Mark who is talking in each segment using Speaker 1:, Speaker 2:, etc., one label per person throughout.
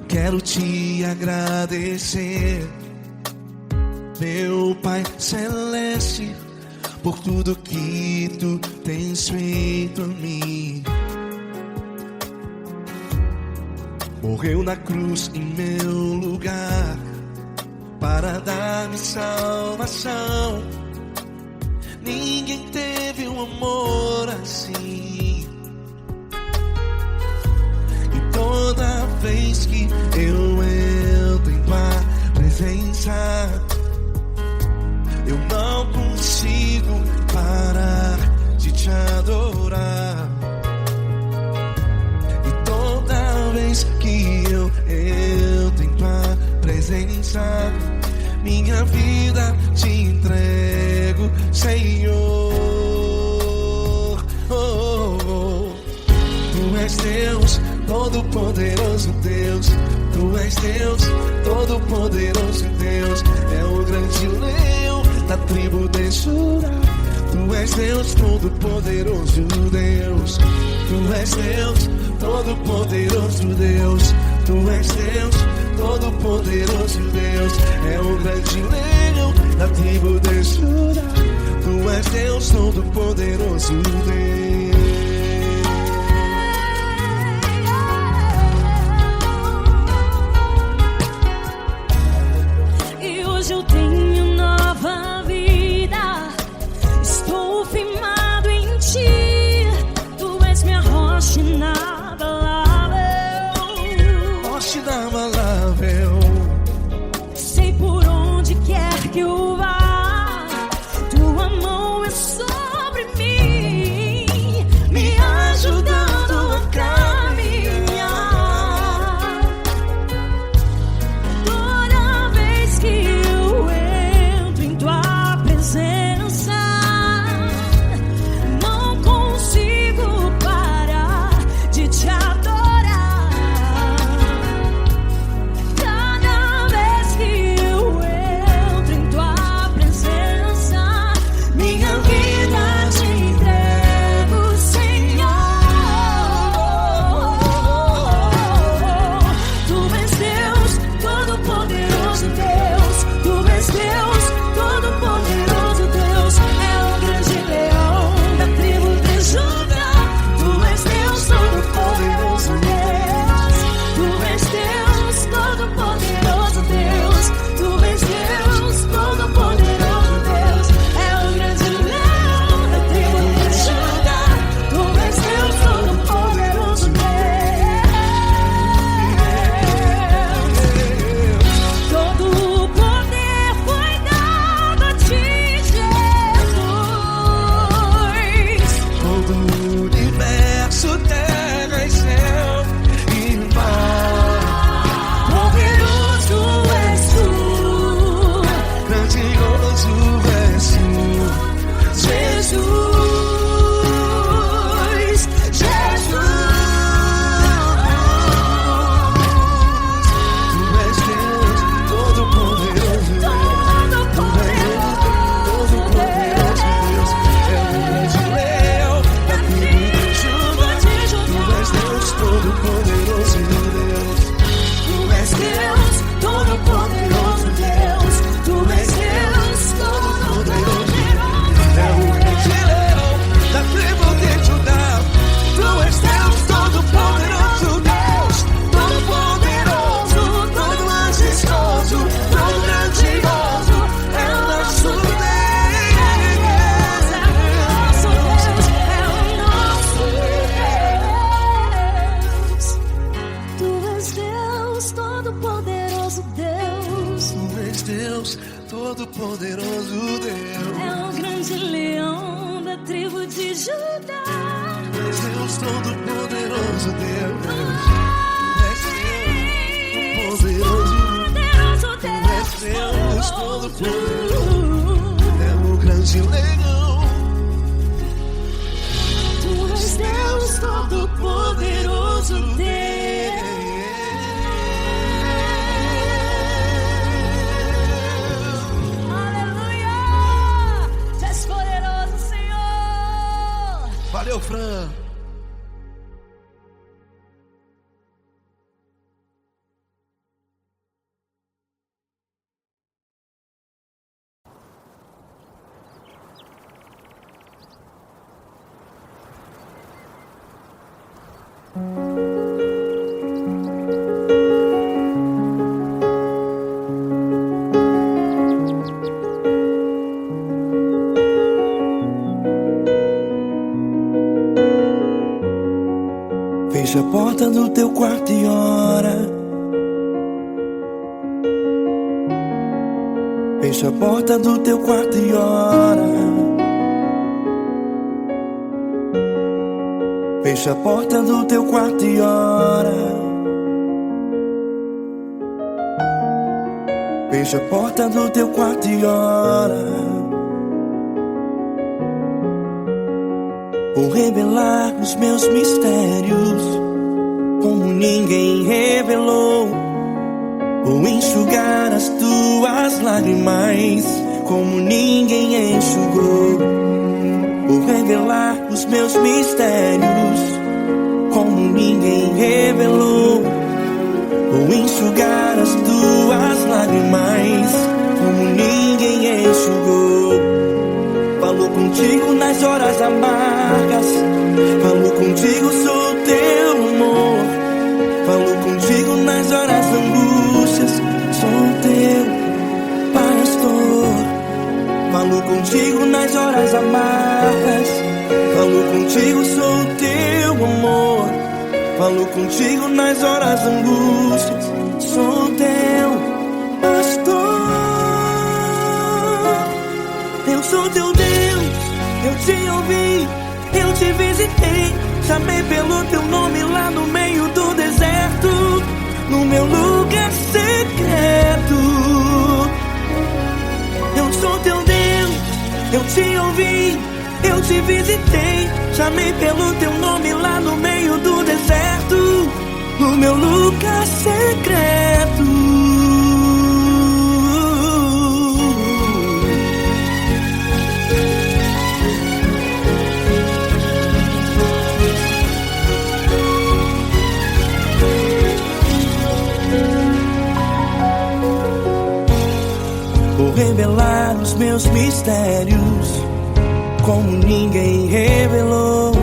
Speaker 1: quero te agradecer, meu Pai Celeste, por tudo que tu tens feito a mim. Morreu na cruz em meu lugar para dar-me salvação. Ninguém teve um amor assim. E toda vez que eu entro em tua presença, eu não consigo parar de te adorar. E toda vez que eu entro em tua presença, minha vida te entrego, Senhor. Oh, oh, oh. Tu és Deus, Todo-Poderoso Deus. Tu és Deus, Todo-Poderoso Deus. É o grande leão da tribo de Judá. Tu és Deus, Todo-Poderoso Deus. Tu és Deus, Todo-Poderoso Deus. Tu és Deus, Todo-Poderoso Deus. É o grande leão da tribo de Judá. Tu és Deus, Todo-Poderoso Deus.
Speaker 2: E hoje eu tenho nova vida. Estou firmado em ti. Tu és minha rocha inabalável.
Speaker 1: Rocha inabalável.
Speaker 2: Sei por onde quer que eu vá, tua mão é sobre mim, me ajudando a caminhar. Toda vez que eu entro em tua presença, não consigo parar de te adorar. Cada vez que eu entro em tua presença, minha vida te entrego, Senhor. Tu és Deus, Todo-Poderoso Deus. Tu és Deus, Todo-Poderoso Deus. É o grande leão da tribo de Judá. Tu és Deus, Todo-Poderoso Deus. Tu és Deus, Todo-Poderoso Deus. Tu és Deus, Todo-Poderoso Deus. É o grande leão da tribo de Judá. Tu és Deus, Todo-Poderoso Deus. Todo o poder foi dado a ti, Jesus.
Speaker 1: Todo o universo, terra e céu e mar.
Speaker 2: Poderoso és tu,
Speaker 1: Grandioso és tu,
Speaker 2: Jesus, Jesus.
Speaker 1: Tu és Deus, Todo-Poderoso Deus. Todo-Poderoso Deus. É o grande leão da tribo de Judá. Tu és Deus, Todo-Poderoso Deus.
Speaker 2: Tu és Deus, Todo-Poderoso Deus. Tu és Deus, Todo-Poderoso.
Speaker 1: É o grande leão da tribo de Judá. Tu és Deus, Todo-Poderoso Deus. Todo-Poderoso, todo majestoso, todo grandioso. É o nosso Deus.
Speaker 2: Tu és Deus, Todo-Poderoso Deus.
Speaker 1: Tu és Deus, Todo-Poderoso Deus.
Speaker 2: É o grande leão da tribo de Judá.
Speaker 1: Tu és Deus, Todo-Poderoso Deus. Tu és Deus, Todo-Poderoso.
Speaker 2: Poderoso
Speaker 1: Tu és Deus,
Speaker 2: Deus.
Speaker 1: Todo-Poderoso. É o grande leão.
Speaker 2: Tu és Deus, Todo-Poderoso Deus. Aleluia! Tu és poderoso, Senhor.
Speaker 1: Valeu, Fran. porta do teu quarto e ora. Fecha a porta do teu quarto e ora. Fecha a porta do teu quarto e ora. Fecha a porta do teu quarto e ora. Vou revelar os meus mistérios como ninguém revelou. Vou enxugar as tuas lágrimas como ninguém enxugou. Vou revelar os meus mistérios como ninguém revelou. Vou enxugar as tuas lágrimas como ninguém enxugou. Falo contigo nas horas amargas, falo contigo, sou teu amor. Falo contigo nas horas angústias, sou teu pastor. Falo contigo nas horas amargas, falo contigo, sou teu amor. Falo contigo nas horas angústias, sou teu pastor. Eu sou teu Deus, eu te ouvi, eu te visitei. Chamei pelo teu nome lá no meio do deserto, no meu lugar secreto. Eu sou teu Deus, eu te ouvi, eu te visitei. Chamei pelo teu nome lá no meio do deserto, no meu lugar secreto. Vou revelar os meus mistérios como ninguém revelou.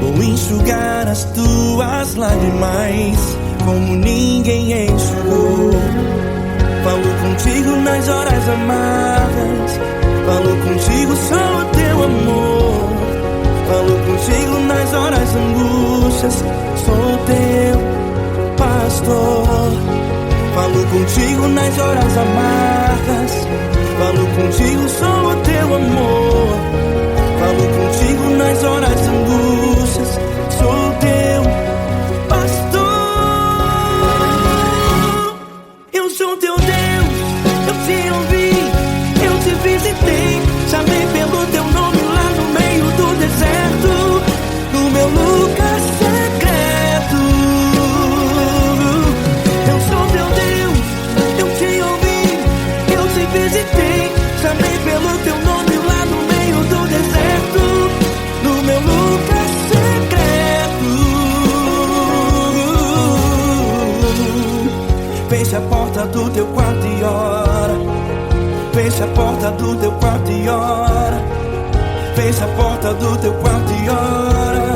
Speaker 1: Vou enxugar as tuas lágrimas como ninguém enxugou. Falo contigo nas horas amargas, falo contigo, sou o teu amor. Falo contigo nas horas angústias, sou teu pastor. Falo contigo nas horas amargas, falo contigo, sou o teu amor. Falo contigo nas horas angústias, sou teu pastor. Eu sou teu Deus, eu te ouvi, eu te visitei. Chamei pelo teu nome lá no meio do deserto, no meu lugar secreto. Eu sou teu Deus, eu te ouvi, eu te visitei. Chamei pelo teu nome lá no meio do deserto, no meu lugar secreto. Fecha a porta do teu quarto e ora. Fecha a porta do teu quarto e ora. Fecha a porta do teu quarto e ora.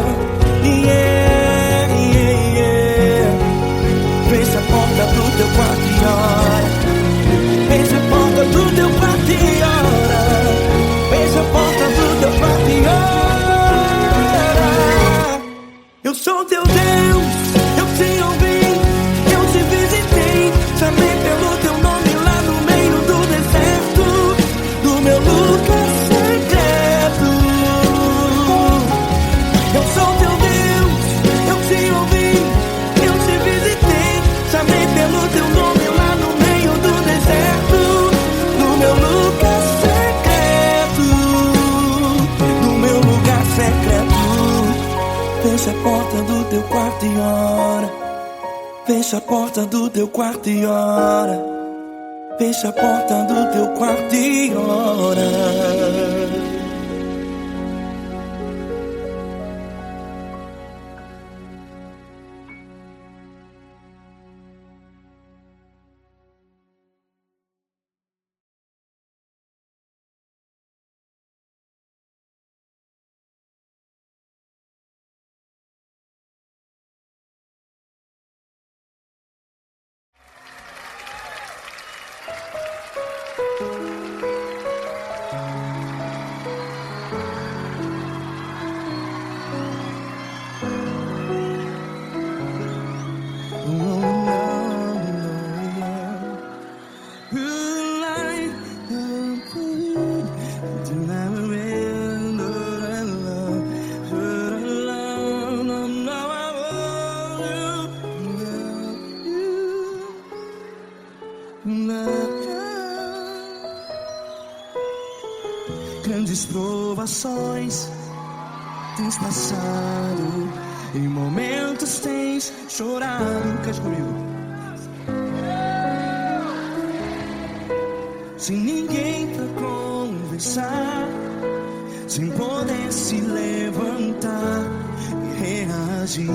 Speaker 1: Yeah, yeah, yeah. Fecha a porta do teu quarto e ora. Fecha a porta do teu quarto e ora. Fecha a porta do teu quarto e ora. Eu sou teu Deus, eu te ouvi, eu te visitei. Chamei pelo teu nome lá no meio do deserto, no meu lugar secreto. Eu sou teu Deus, eu te ouvi, eu te visitei. Chamei pelo teu nome lá no meio do deserto, no meu lugar secreto, no meu lugar secreto. Fecha a porta do teu quarto e ora. Fecha a porta do teu quarto e ora. Fecha a porta do teu quarto e ora. Grandes provações tens passado, em momentos tens chorado. Cante comigo. Sem ninguém pra conversar, sem poder se levantar e reagir.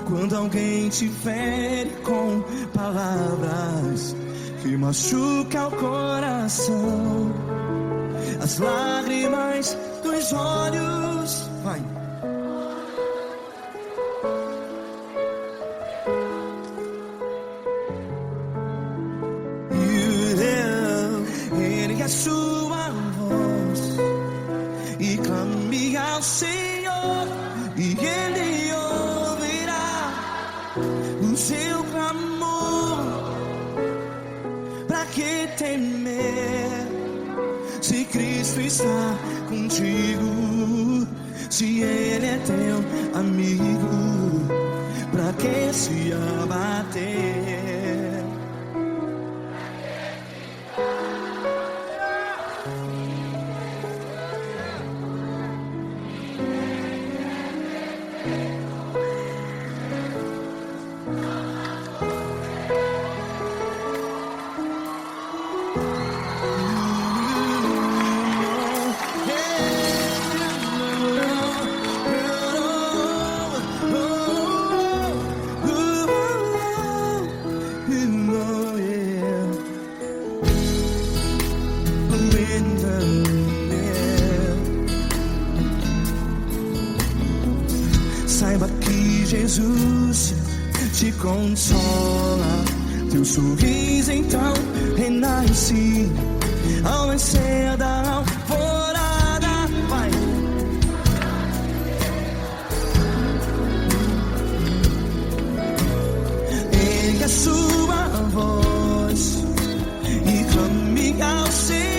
Speaker 1: Quando alguém te fere com palavras que machuca o coração, as lágrimas dos olhos, vai. Ergue a sua voz e clame ao Senhor, e Ele ouvirá o seu clamor. Pra que temer, se Cristo está contigo? Se Ele é teu amigo, pra que se abater? Saiba que Jesus te consola, teu sorriso então renasce ao nascer da alvorada. Vai. Ergue a sua voz e clame ao Senhor.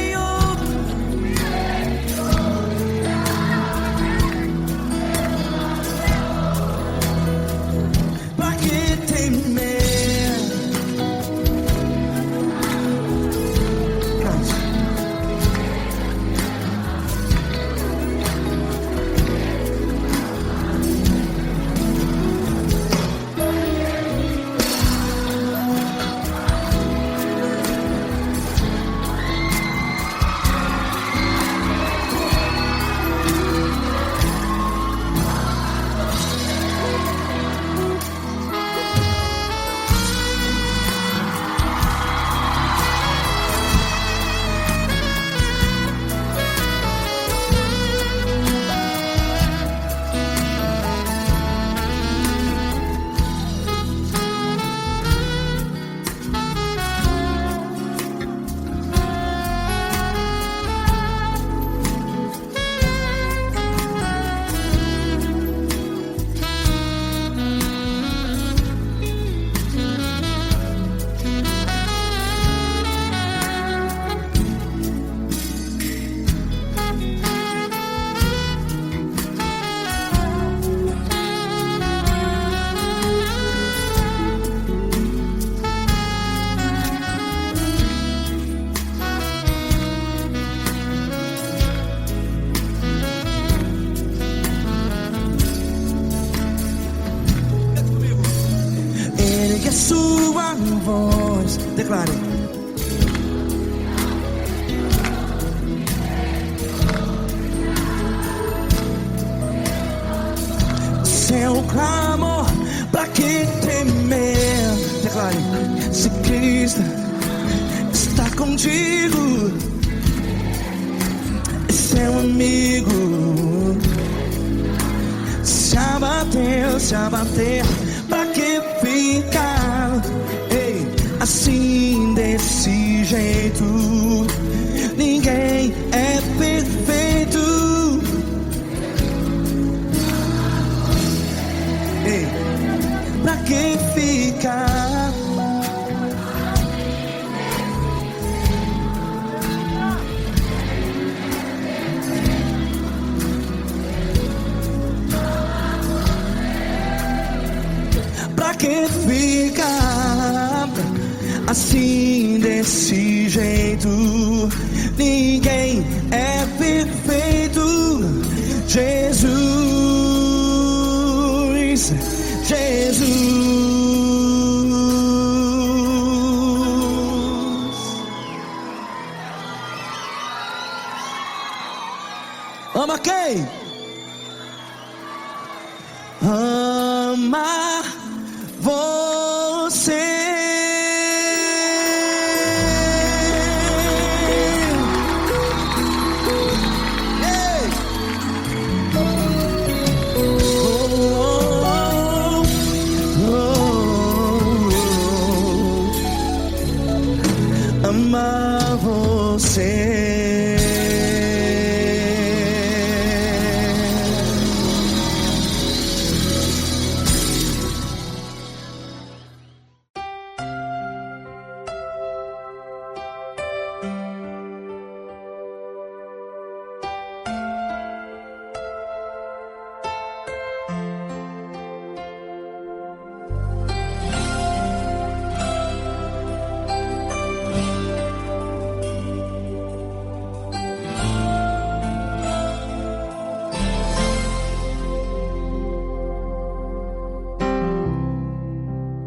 Speaker 1: Ergue a sua voz, declare. Seu clamor, pra que temer? Declare. Se Cristo está contigo, é seu amigo. Se abater, pra que ficar, ei, assim desse jeito? Ninguém é perfeito. Ei, pra que ficar? Pra que ficar assim desse jeito? Ninguém é perfeito. Jesus, Jesus. Ama quem? Ama você. Ei. Ama você.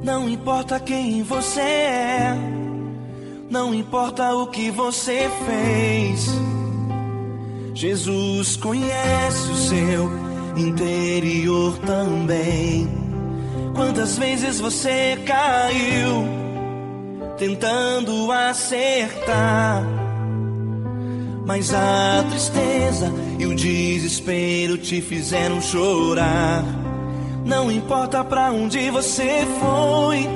Speaker 3: Não importa quem você é, não importa o que você fez, Jesus conhece o seu interior também. Quantas vezes você caiu tentando acertar, mas a tristeza e o desespero te fizeram chorar. Não importa pra onde você foi,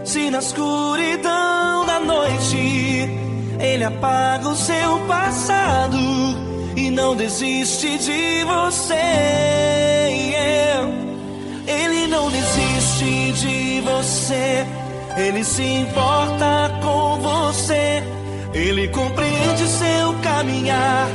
Speaker 3: se na escuridão da noite Ele apaga o seu passado e não desiste de você. Ele não desiste de você, Ele se importa com você, Ele compreende seu caminhar.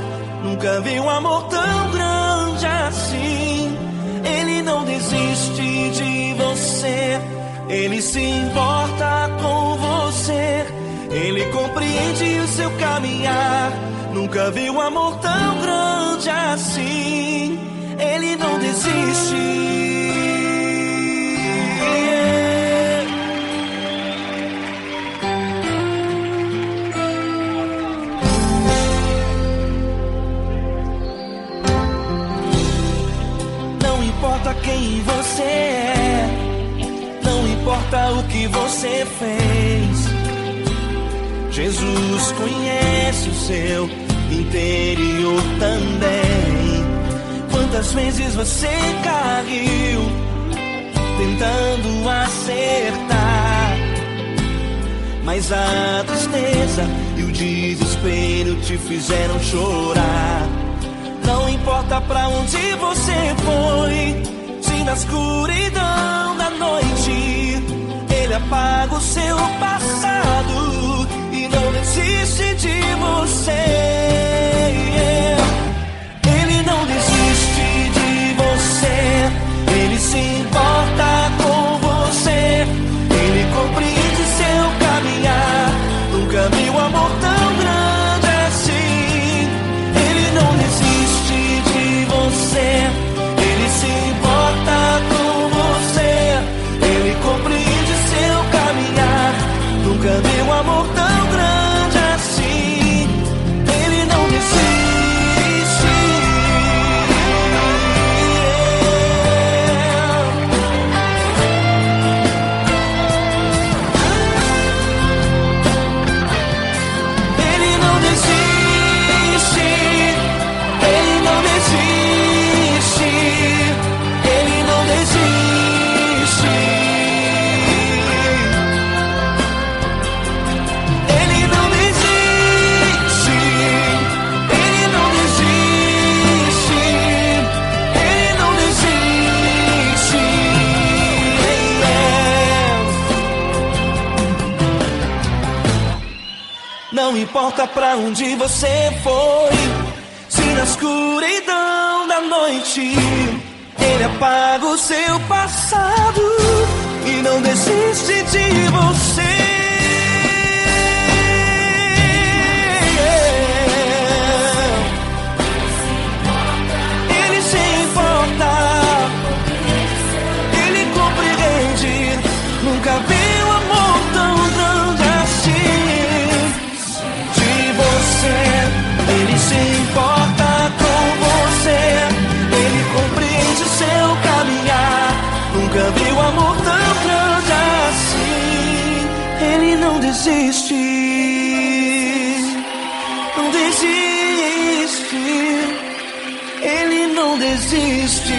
Speaker 3: Nunca vi um amor tão grande assim. Ele não desiste de você, Ele se importa com você, Ele compreende o seu caminhar. Nunca vi um amor tão grande assim. Ele não desiste. Não importa quem você é, não importa o que você fez, Jesus conhece o seu interior também. Quantas vezes você caiu tentando acertar, mas a tristeza e o desespero te fizeram chorar. Não importa pra onde você foi, se na escuridão da noite Ele apaga o seu passado e não desiste de você. Ele não desiste de você, Ele se importa com você, Ele compreende seu caminhar. Nunca vi um amor tão grande assim. Ele não desiste de você, Ele se importa com você, Ele compreende seu caminhar. Nunca vi um amor tão grande assim. Ele não desiste. Ele não desiste. Ele não desiste. Ele não desiste. Ele não desiste. Ele não desiste. Ele não desiste. Não importa pra onde você foi, se na escuridão da noite Ele apaga o seu passado e não amor tão grande assim. Ele não desiste, não desiste, Ele não desiste.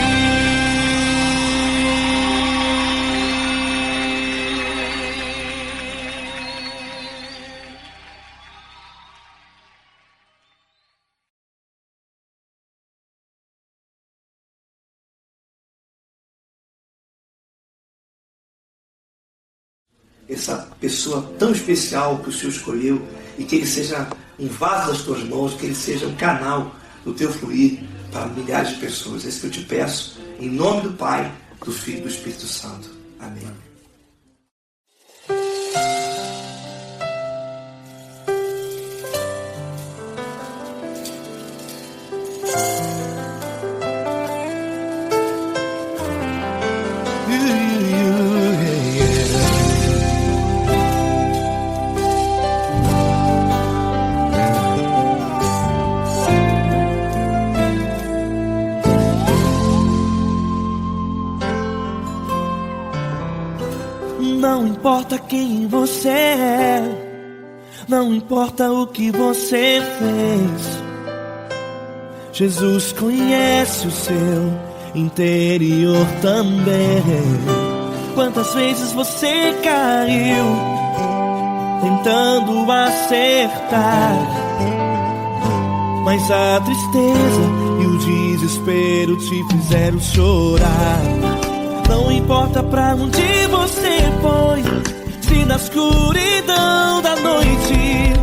Speaker 4: Essa pessoa tão especial que o Senhor escolheu, e que ele seja um vaso das tuas mãos, que ele seja um canal do teu fluir para milhares de pessoas. É isso que eu te peço, em nome do Pai, do Filho e do Espírito Santo. Amém.
Speaker 3: Não importa quem você é, não importa o que você fez, Jesus conhece o seu interior também. Quantas vezes você caiu tentando acertar, mas a tristeza e o desespero te fizeram chorar. Não importa pra onde você foi, se na escuridão da noite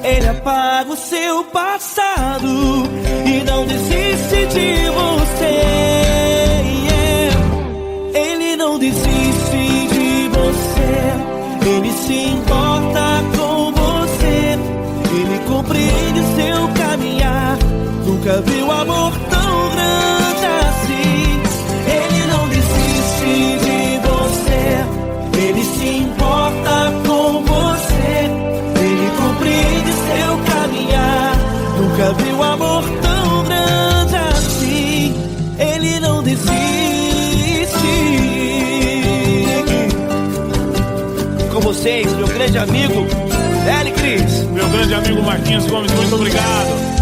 Speaker 3: Ele apaga o seu passado e não desiste de você. Ele não desiste de você, Ele se importa com você, Ele compreende seu caminhar. Nunca viu amor tão grande assim. Ele não desiste de você, Ele se importa com você, Ele compreende seu caminhar. Nunca viu amor tão grande assim. Ele não desiste. Com vocês, meu grande amigo L. Cris.
Speaker 5: Meu grande amigo Marquinhos Gomes, muito obrigado.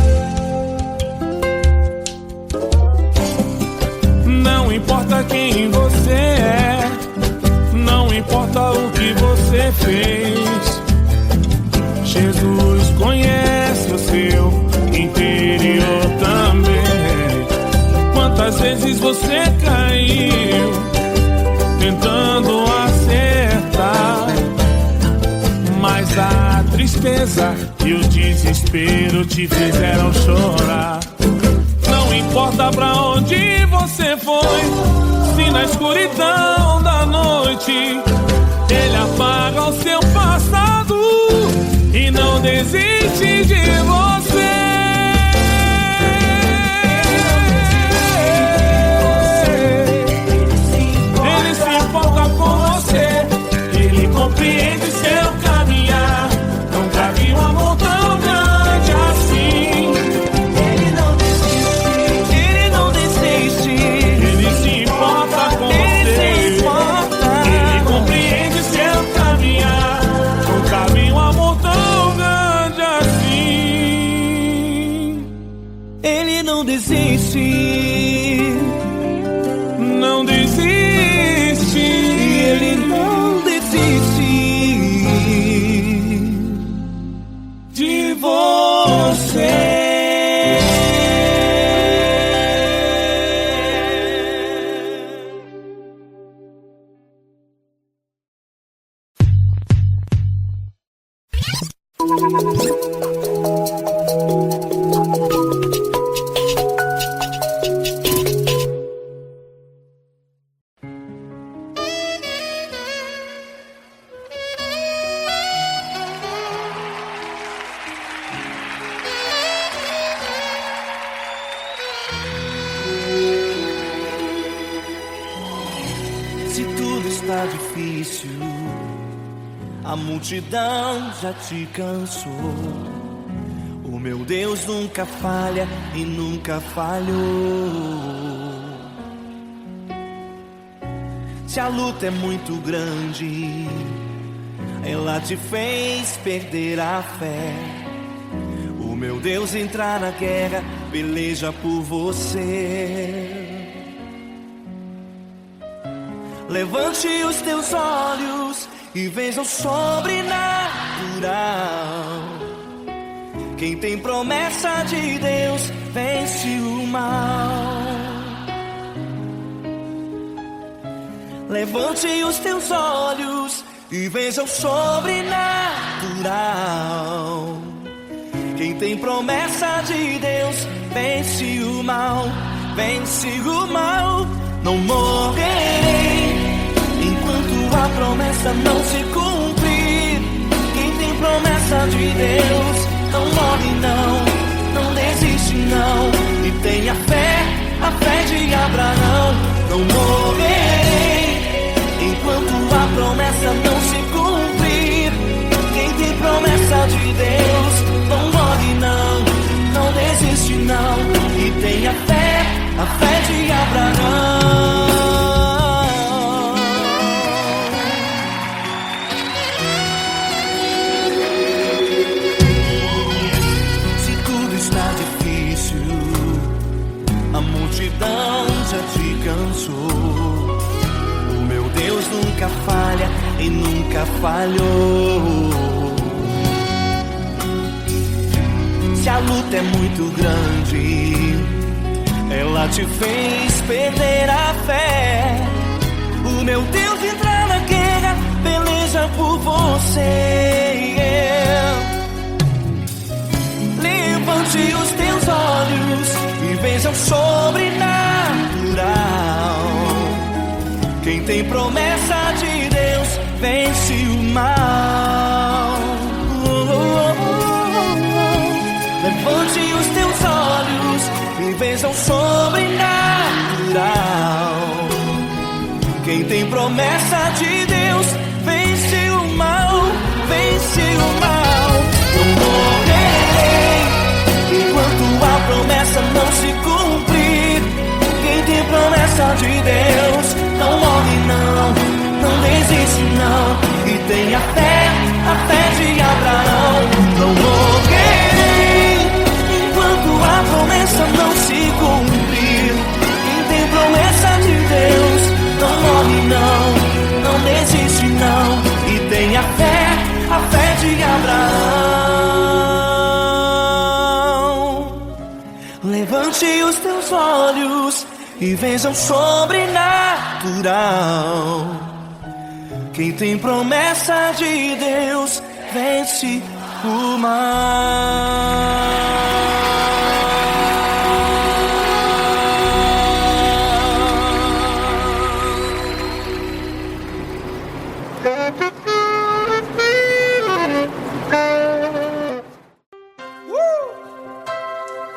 Speaker 5: Não importa quem você é, não importa o que você fez, Jesus conhece o seu interior também. Quantas vezes você caiu tentando acertar, mas a tristeza e o desespero te fizeram chorar. Não importa pra onde você foi, se na escuridão da noite Ele apaga o seu passado e não desiste de você. Ele se importa com você, Ele compreende seu caminhar. Nunca vi um amor tão grande assim.
Speaker 3: Ele não desiste, Ele não desiste.
Speaker 5: Ele se importa com você, Ele compreende seu caminhar. Nunca vi um amor tão grande assim.
Speaker 3: Ele não desiste,
Speaker 5: Não desiste.
Speaker 3: Ele não desiste
Speaker 5: De você.
Speaker 3: Se tudo está difícil, a multidão já te cansou. O meu Deus nunca falha e nunca falhou. Se a luta é muito grande, ela te fez perder a fé. O meu Deus entrar na guerra, peleja por você. Levante os teus olhos e veja o sobrenatural. Quem tem promessa de Deus vence o mal. Levante os teus olhos e veja o sobrenatural. Quem tem promessa de Deus vence o mal. Vence o mal. Não morrerei enquanto a promessa não se cumprir. Quem tem promessa de Deus não morre não, não desiste não. E tenha fé, a fé de Abraão. Não morrerei enquanto a promessa não se cumprir. Quem tem promessa de Deus não morre não, não desiste não. E tenha fé, a fé de Abraão. A multidão já te cansou. O meu Deus nunca falha e nunca falhou. Se a luta é muito grande, ela te fez perder a fé. O meu Deus entrar na guerra, peleja por você. Levante os teus olhos e veja o sobrenatural. Quem tem promessa de Deus vence o mal. Levante os teus olhos e veja o sobrenatural. Quem tem promessa de Deus vence o mal. Vence o mal. Não morrerei enquanto a promessa não se cumprir. Quem tem promessa de Deus não morre não, não desiste não. E tenha fé, a fé de Abraão. Não morrerei enquanto a promessa não se cumprir. Quem tem promessa de Deus não morre não, não desiste não. E tenha fé, a fé de Abraão. Levante os teus olhos e veja o sobrenatural. Quem tem promessa de Deus vence o mal.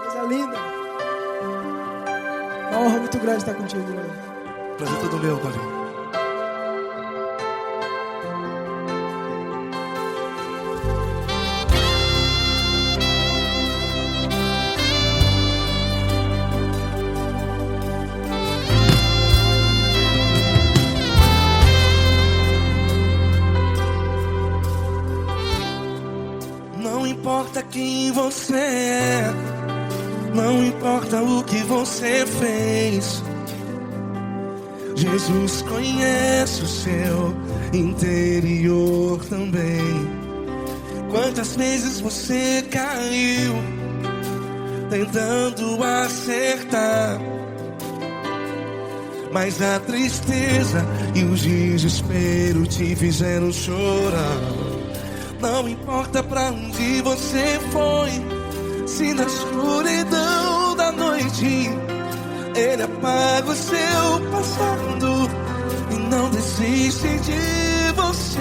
Speaker 6: Coisa linda. Uma honra muito grande estar contigo, irmão.
Speaker 4: Prazer todo meu, Paulinho.
Speaker 1: Não importa quem você é, não importa o que você fez, Jesus conhece o seu interior também. Quantas vezes você caiu tentando acertar, mas a tristeza e o desespero te fizeram chorar. Não importa pra onde você foi, se na escuridão da noite Ele apaga o seu passado e não desiste de você.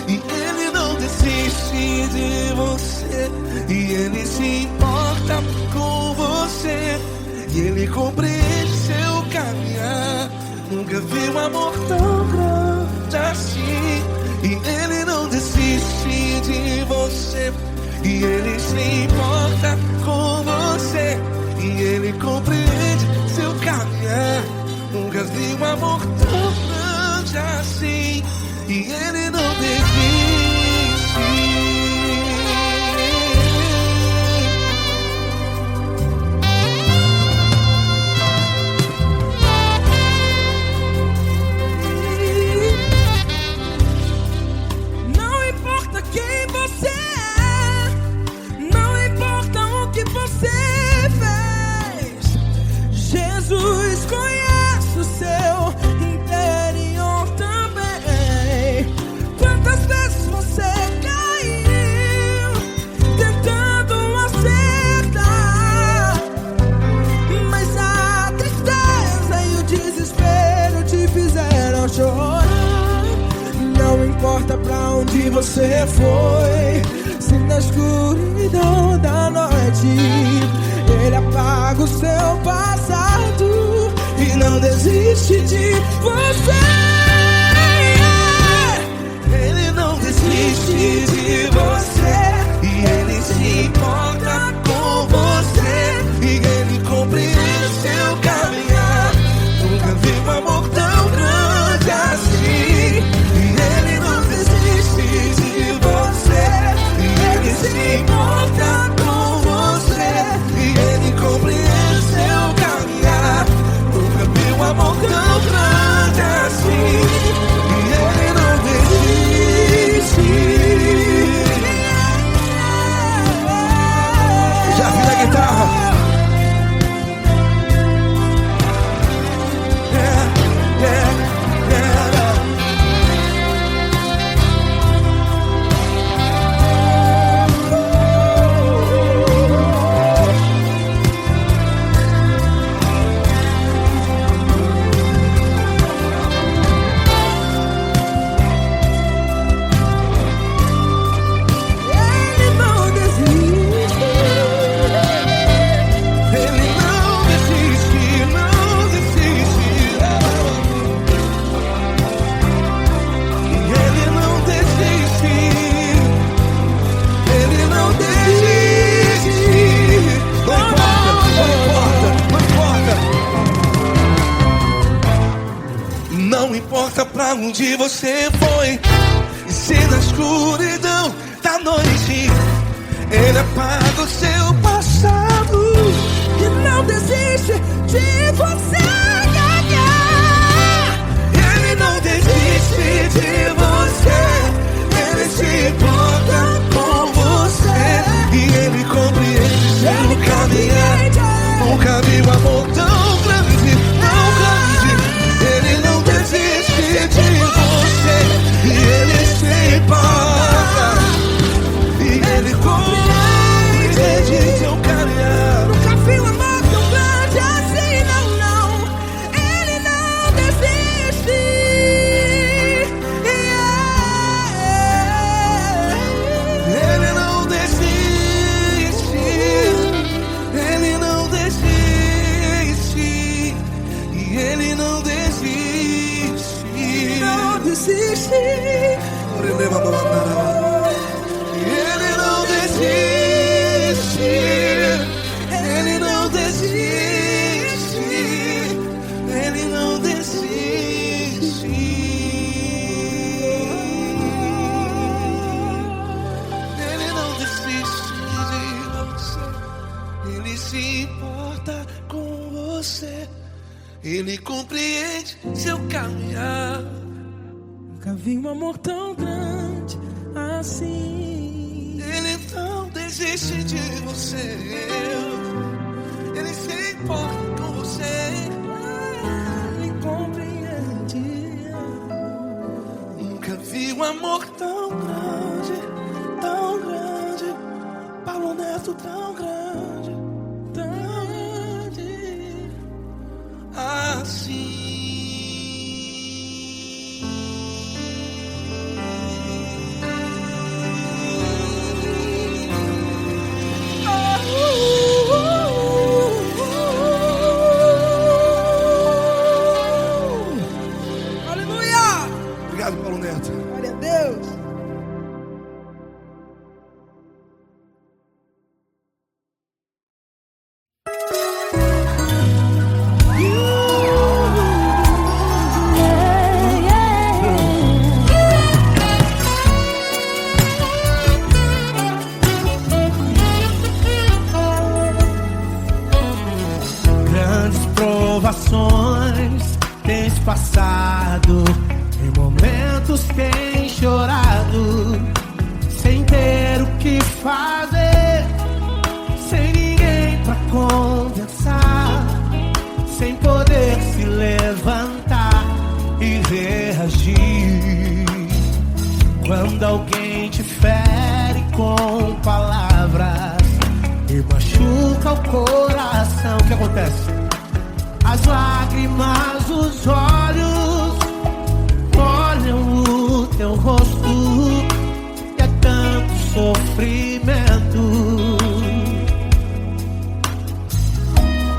Speaker 1: E Ele não desiste de você, e Ele se importa com você, e Ele compreende seu caminhar. Nunca vi um amor tão grande assim. E Ele não desiste de você, e Ele se importa com você, e Ele compreende seu caminhar. Nunca vi um amor tão grande assim, e ele não desiste.
Speaker 2: Não importa quem você é, não importa o que você fez, Jesus conhece o seu interior também. Quantas vezes você caiu tentando acertar, mas a tristeza e o desespero te fizeram chorar. Não importa pra onde você foi, se na escuridão da noite ele apaga o seu passado e não desiste de você.
Speaker 1: Ele não desiste de você, e ele se importa com você, e ele compreende seu caminhar. Nunca vi um amor tão grande assim, e ele não desiste de você, e ele se importa com você, e ele compreende seu caminhar. Nunca vi um amor tão grande assim, e ele não desiste. Já vi na guitarra.
Speaker 2: Ele não desiste.
Speaker 1: Ele não desiste, não desiste. Ele não desiste. Ele não desiste. Não importa, não importa, não importa. Não importa pra onde você foi, e se na escuridão da noite ele apaga o seu passado.
Speaker 2: E não desiste de você.
Speaker 1: Ele não desiste de você, ele se importa com você, e ele compreende seu caminhar. Nunca vi um amor tão grande, tão grande. Ele não desiste de você, e ele se importa, e ele compreende seu caminhar.
Speaker 2: Nunca vi um amor tão grande assim, não, não. Ele não desiste.
Speaker 1: Ele não desiste, ele não desiste, e ele não desiste.
Speaker 2: Não desiste.
Speaker 1: Ele não desiste, ele não desiste, ele não desiste. Ele não desiste de você, ele se importa com você, ele compreende seu caminhar.
Speaker 2: Nunca vi um amor tão grande assim.
Speaker 1: Ele não desiste de você, ele se importa com você,
Speaker 2: Ele compreende.
Speaker 1: nunca vi um amor tão grande, Paulo Neto tão grande, assim.
Speaker 2: Aleluia!
Speaker 1: Obrigado, Paulo Neto.
Speaker 2: Glória a Deus.
Speaker 7: momentos tem chorado, sem ter o que fazer, sem ninguém pra conversar, sem poder se levantar e reagir. Quando alguém te fere com palavras e machuca o coração, o que acontece? As lágrimas, os olhos olham o teu rosto e é tanto sofrimento.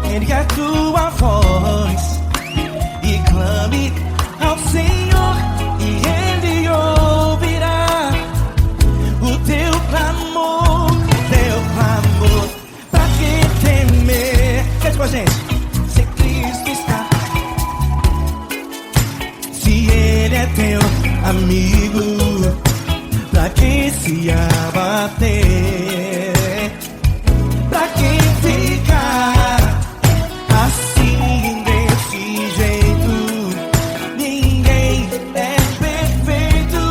Speaker 3: Ergue a tua voz e clame ao Senhor, e Ele ouvirá o teu clamor, pra que temer? Cante com a gente. Se Cristo está, se Ele é teu amigo, pra que se abater? Pra que ficar assim desse jeito? Ninguém é perfeito.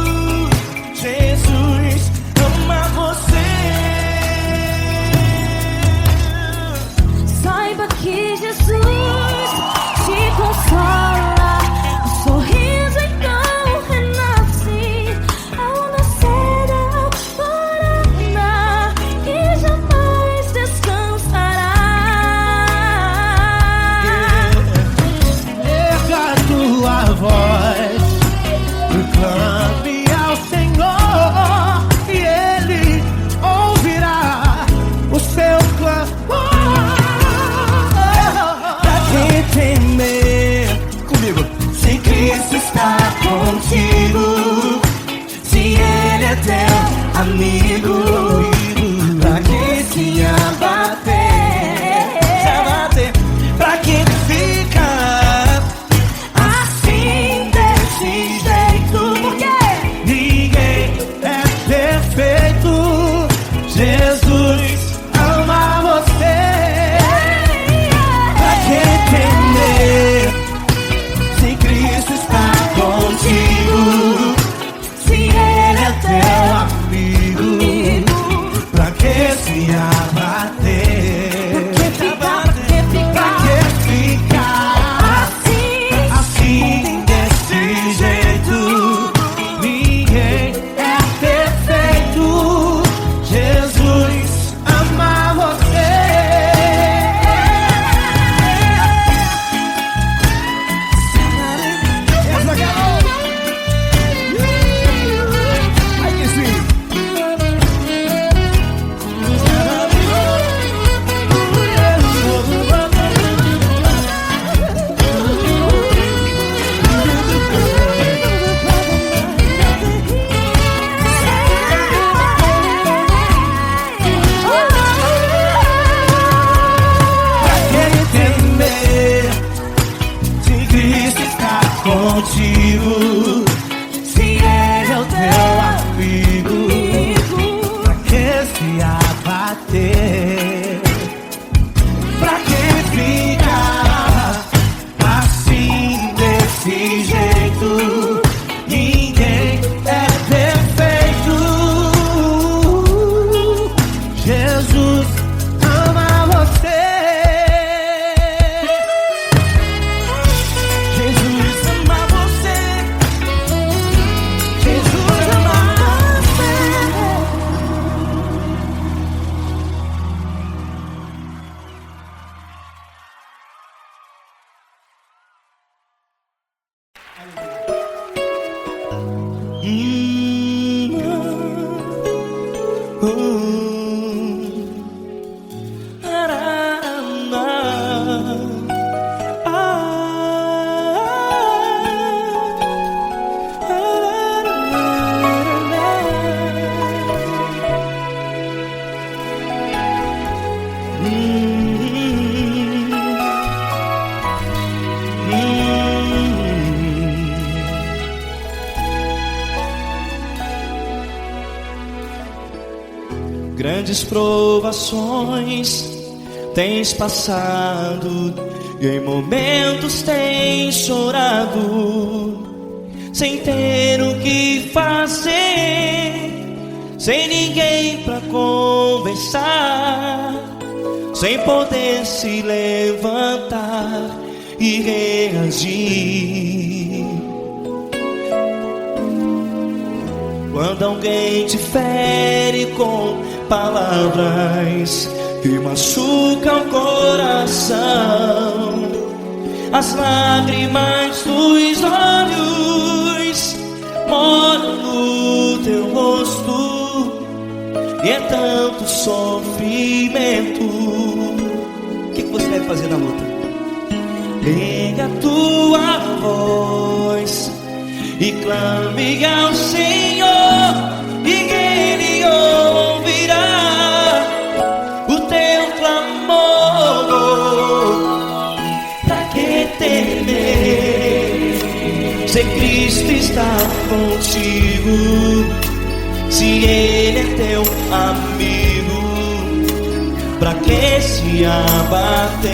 Speaker 3: Jesus ama você.
Speaker 2: Saiba que Jesus te consola. O sorriso então renasce ao nascer da alvorada e jamais descansará.
Speaker 7: Erga a tua voz e clame ao Senhor, e Ele ouvirá o seu clamor.
Speaker 3: Pra que temer? Comigo. Se Cristo está contigo, se Ele é teu amigo, pra que se abater? Pra que ficar assim desse jeito?
Speaker 2: Porque
Speaker 7: Ninguém é perfeito. Jesus ama você.
Speaker 3: Pra que temer? Se Cristo está contigo,
Speaker 2: se Ele é
Speaker 7: Teu amigo, pra que se abater? Pra que ficar assim desse jeito? Ninguém é perfeito. Jesus ama você. Essa garota. Ai que sim. Pra que temer? Se Cristo está contigo, se Ele é o teu amigo, pra que se abater? Pra que ficar assim desse jeito? Ninguém é perfeito. Jesus ama você. Jesus ama você. Jesus ama você.
Speaker 3: Grandes provações tens passado e em momentos tens chorado, sem ter o que fazer, sem ninguém pra conversar, sem poder se levantar e reagir. Quando alguém te fere com palavras que machucam o coração, as lágrimas dos olhos moram no teu rosto, e é tanto sofrimento. O que você deve fazer na luta? Pega a tua voz e clame ao Senhor, e Ele ouvirá o teu clamor. Pra que temer, se Cristo está contigo, se Ele é teu amigo? Pra que se abater?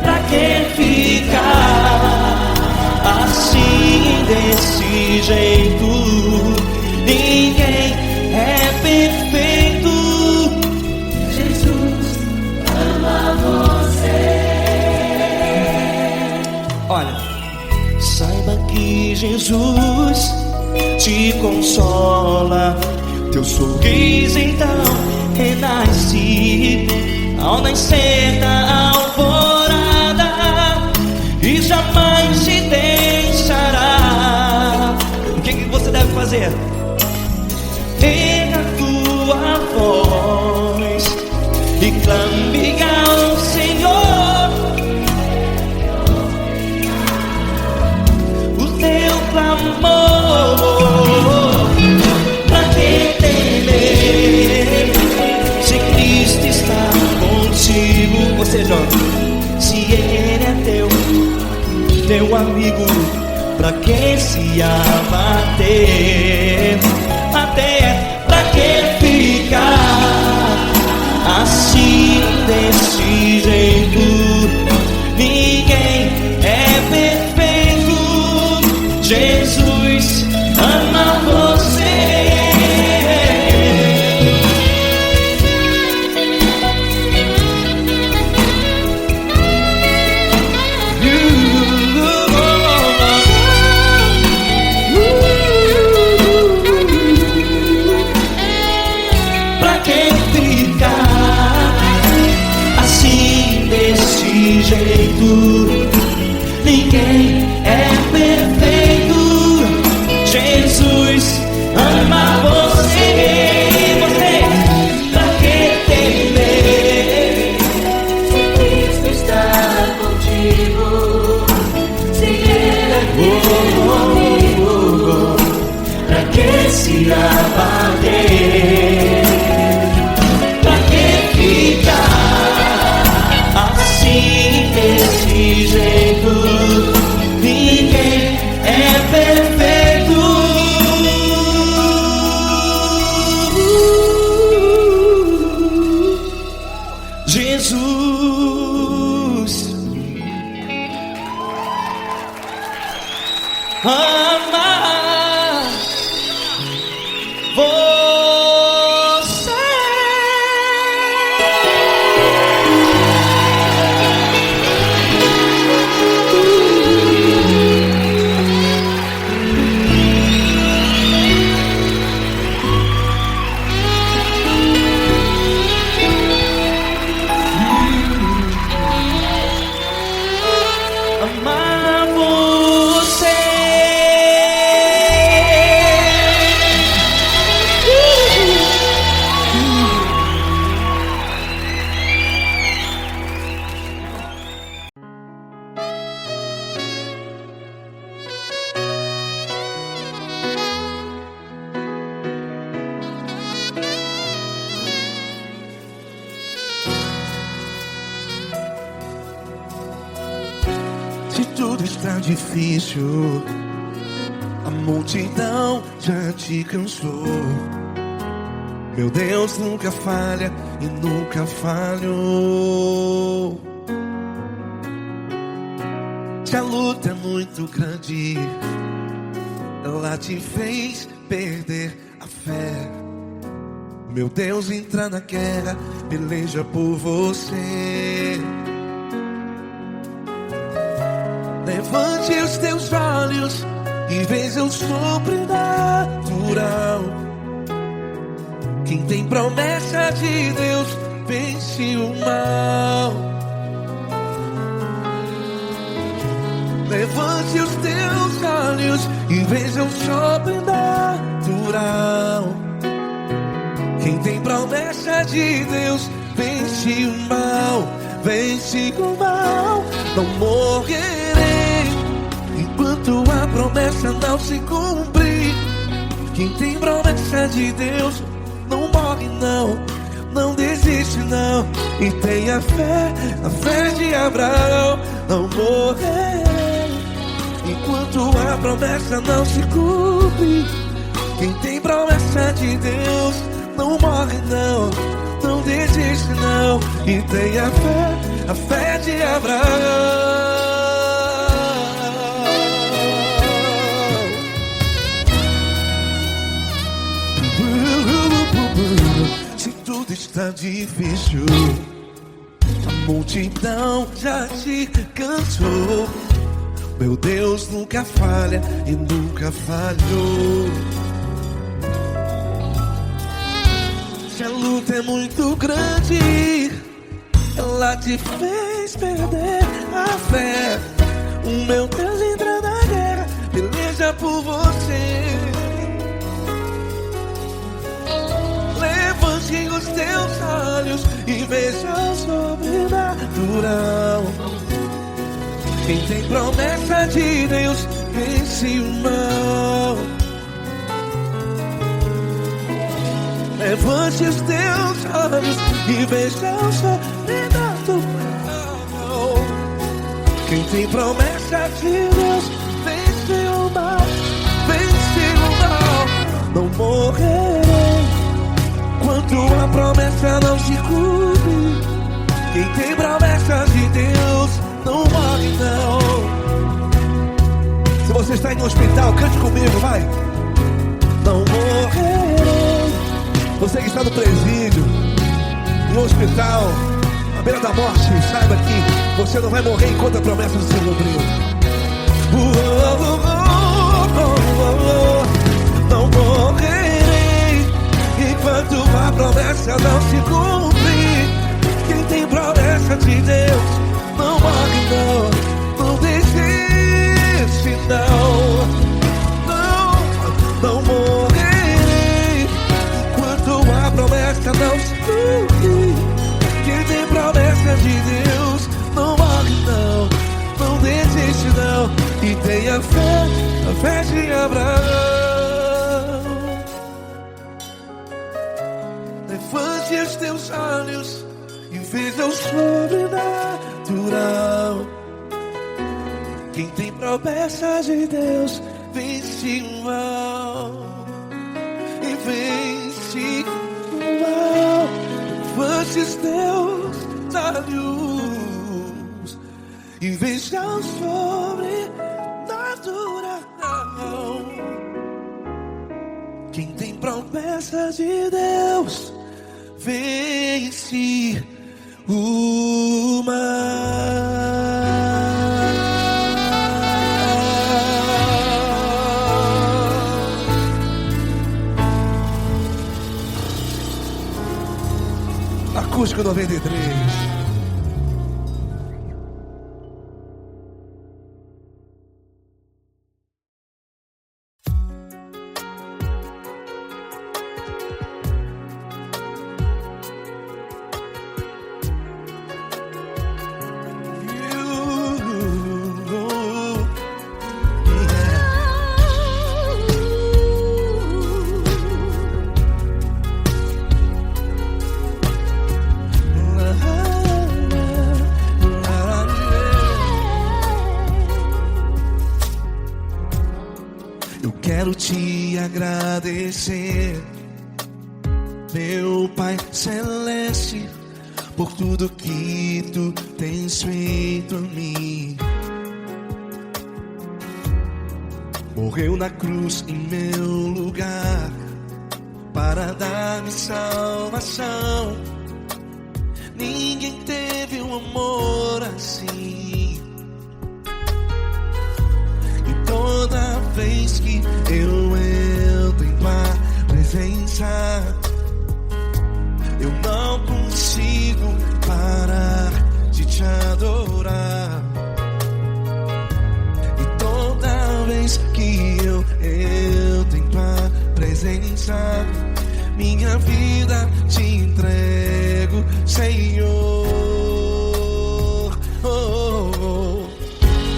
Speaker 3: Pra que ficar assim, desse jeito? Ninguém é perfeito. Jesus ama você. Olha, saiba que Jesus te consola, teu sorriso então renasce ao nascer da alvorada, e jamais te deixará. O que você deve fazer? Erga a tua voz e clame ao Senhor, o teu clamor. Pra que temer, se Cristo está contigo? Ou seja, se Ele é teu amigo, pra que se abater? Até pra que ficar assim, desse jeito? Ninguém é perfeito. Jesus ama você. Ninguém é perfeito. Jesus ama você. Pra que temer, se Cristo está contigo, se Ele é teu amigo? Pra que se abater? Pra que ficar assim, desse jeito? Ninguém é perfeito. Jesus ama você. Amar você.
Speaker 1: Se tudo está difícil, a multidão já te cansou. Meu Deus nunca falha e nunca falhou. Se a luta é muito grande, ela te fez perder a fé. Meu Deus, entra na guerra, peleja por você. Levante os teus olhos e veja o sobrenatural. Quem tem promessa de Deus vence o mal. Levante os teus olhos e veja o sobrenatural. Quem tem promessa de Deus vence o mal. Vence o mal. Não morrerei enquanto a promessa não se cumprir. Quem tem promessa de Deus não morre não. Não desiste não. E tenha fé, a fé de Abraão. Não morrerei enquanto a promessa não se cumpre. Quem tem promessa de Deus não morre não. Não desiste não. E tenha fé, a fé de Abraão. Se tudo está difícil, a multidão já te cansou. Meu Deus nunca falha e nunca falhou. Se a luta é muito grande, ela te fez perder a fé. O meu Deus entra na guerra, peleja por você. Levante os teus olhos e veja o sobrenatural. Quem tem promessa de Deus vence o mal. Levante os teus olhos e veja o sobrenatural. Quem tem promessa de Deus vence o mal. Vence o mal. Não morrerei enquanto a promessa não se cumpre. Quem tem promessa de Deus não morre não. Se você está em um hospital, cante comigo, vai. Não morrerei. Você que está no presídio, no hospital, à beira da morte, saiba que você não vai morrer enquanto a promessa não se cumprir. Não morrerei enquanto a promessa não se cumprir. Quem tem promessa de Deus não morre não. Não desiste não. Não morrerei enquanto a promessa não se cumprir. Quem tem promessa de Deus não morre não. Não desiste não. E tenha fé, a fé de Abraão. Levante os teus olhos e veja o sobrenatural. Quem tem promessa de Deus vence o mal. E vence o mal. Levante os teus olhos e veja o sobrenatural. Quem tem promessa de Deus vence o mal. Acústico 93. Quero te agradecer, meu Pai Celeste, por tudo que tu tens feito em mim. morreu na cruz em meu lugar para dar-me salvação. Ninguém teve um amor assim. E toda vez que eu entro em tua presença, eu não consigo parar de te adorar. E toda vez que eu entro em tua presença, minha vida te entrego, Senhor. Oh, oh, oh.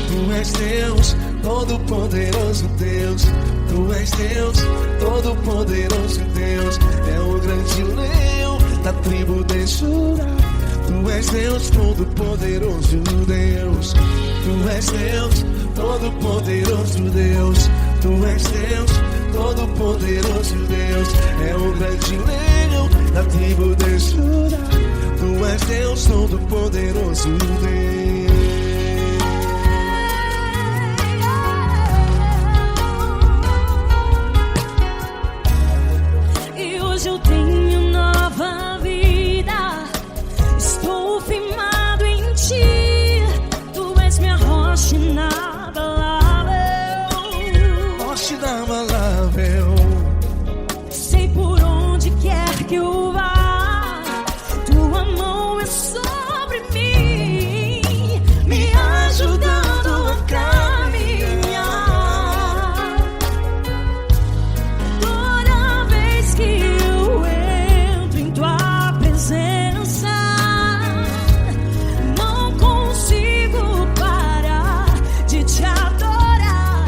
Speaker 1: Tu és Deus, Todo-Poderoso Deus. Tu és Deus, Todo-Poderoso Deus. É o grande leão da tribo de Judá. Tu és Deus, Todo-Poderoso Deus. Tu és Deus, Todo-Poderoso Deus. Tu és Deus, Todo-Poderoso Deus. É o grande leão da tribo de Judá. Tu és Deus, Todo-Poderoso Deus.
Speaker 2: E hoje eu tenho nova vida. Estou firmado em ti. Tu és minha rocha inabalável.
Speaker 1: Rocha inabalável.
Speaker 2: Sei por onde quer que eu vá, tua mão é sobre mim, me ajudando a caminhar. Toda vez que eu entro em tua presença, não consigo parar de te adorar.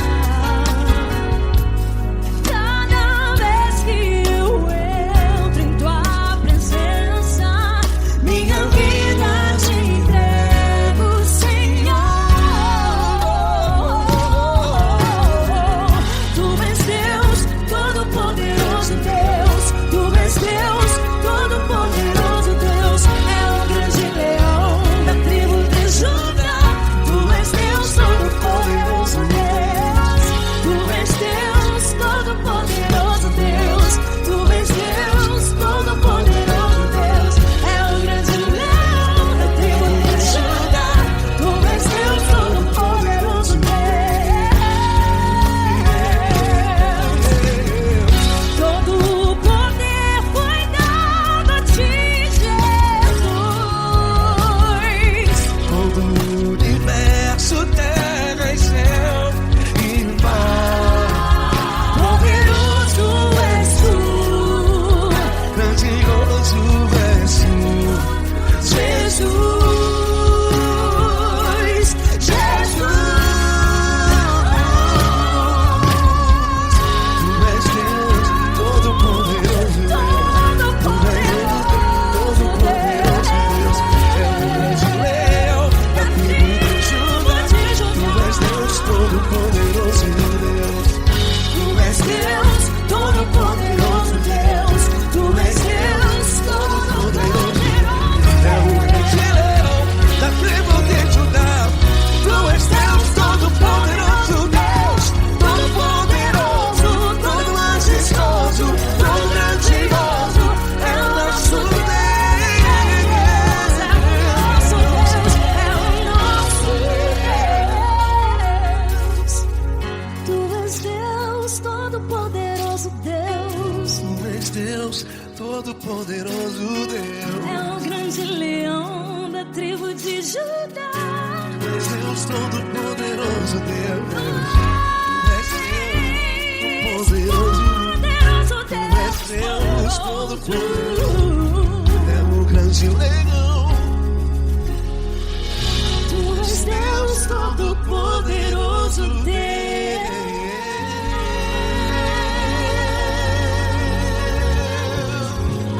Speaker 2: Cada vez que eu entro em tua presença, minha vida te entrego, Senhor. Tu és Deus, Todo-Poderoso Deus. Tu és Deus, Todo-Poderoso Deus. É o grande leão da tribo de Judá. Tu és Deus, Todo-Poderoso Deus. Tu és Deus, Todo-Poderoso Deus. Tu és Deus, Todo-Poderoso Deus. É o grande leão da tribo de Judá. Tu és Deus, Todo-Poderoso Deus. Todo o poder foi dado a ti, Jesus.
Speaker 1: Todo o universo, terra e céu e mar.
Speaker 2: Poderoso és tu,
Speaker 1: Grandioso és tu,
Speaker 2: Jesus. Jesus.
Speaker 1: Tu és Deus, Todo-Poderoso Deus. Todo-Poderoso Deus. É o grande leão da tribo de Judá. Tu és Deus, Todo-Poderoso Deus.
Speaker 2: Tu és Deus, Todo-Poderoso Deus. Tu és Deus, Todo-Poderoso.
Speaker 1: É o grande leão da tribo de Judá. Tu és Deus, Todo-Poderoso Deus. Todo-Poderoso, todo majestoso, todo grandioso. É o nosso Deus.
Speaker 2: É o nosso Deus. Tu és Deus, Todo-Poderoso Deus.
Speaker 1: Tu és Deus, Todo-Poderoso Deus.
Speaker 2: É o grande leão da tribo de Judá.
Speaker 1: Tu és Deus, Todo-Poderoso Deus. Tu és Deus, Todo-Poderoso.
Speaker 2: Poderoso
Speaker 1: Tu és Deus, Todo-Poderoso. É o grande leão.
Speaker 2: Tu és Deus, Todo-Poderoso Deus.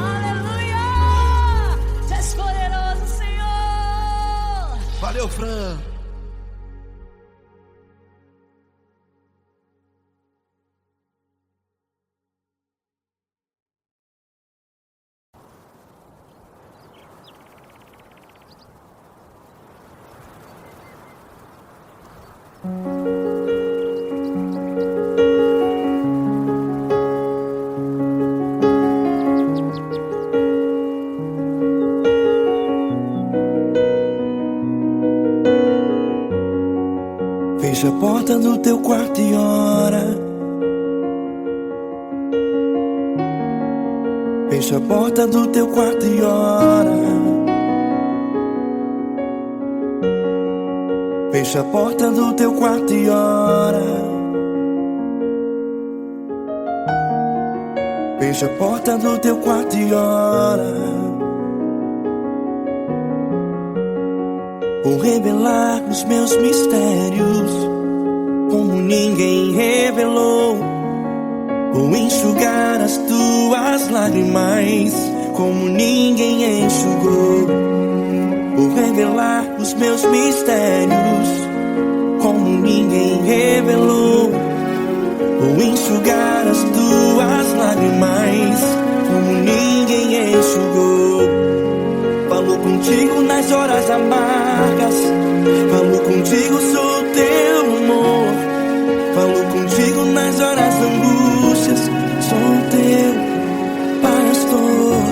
Speaker 2: Aleluia! Tu és poderoso, Senhor.
Speaker 1: Valeu, Fran. do teu quarto e ora. Fecha a porta do teu quarto e ora. Fecha a porta do teu quarto e ora. Fecha a porta do teu quarto e ora. Vou revelar os meus mistérios como ninguém revelou. Vou enxugar as tuas lágrimas como ninguém enxugou. Vou revelar os meus mistérios como ninguém revelou. Vou enxugar as tuas lágrimas como ninguém enxugou. Falo contigo nas horas amargas, falo contigo, sou teu amor. Falo contigo nas horas angústias, sou teu pastor.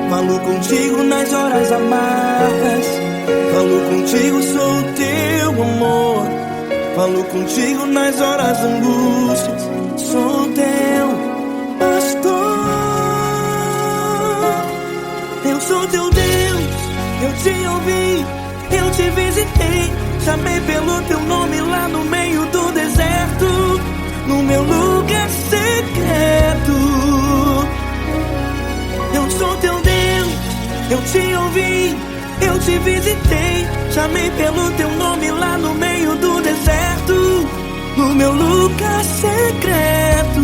Speaker 1: Falo contigo nas horas amargas, falo contigo, sou teu amor. Falo contigo nas horas angústias, sou teu pastor. Eu sou teu Deus, eu te ouvi, eu te visitei. Chamei pelo teu nome lá no meio do deserto, no meu lugar secreto. Eu sou teu Deus, eu te ouvi, eu te visitei. Chamei pelo teu nome lá no meio do deserto, no meu lugar secreto.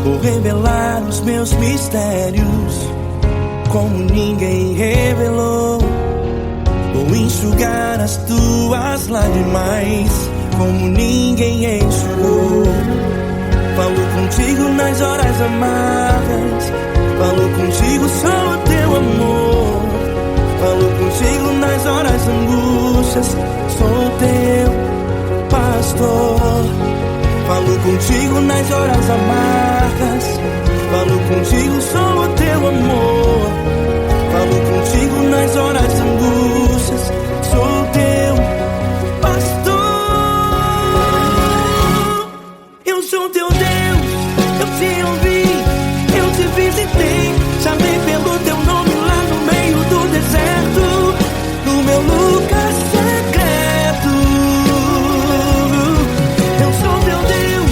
Speaker 1: Vou revelar os meus mistérios como ninguém revelou. Vou enxugar as tuas lágrimas como ninguém enxugou. Falo contigo nas horas amargas, falo contigo, sou teu amor. Falo contigo nas horas angústias, sou teu pastor. Falo contigo nas horas amargas, falo contigo, sou teu amor. Falo contigo nas horas angústias, sou teu pastor. Eu sou teu Deus, eu te ouvi, eu te visitei. Chamei pelo teu nome lá no meio do deserto, no meu lugar secreto. Eu sou teu Deus,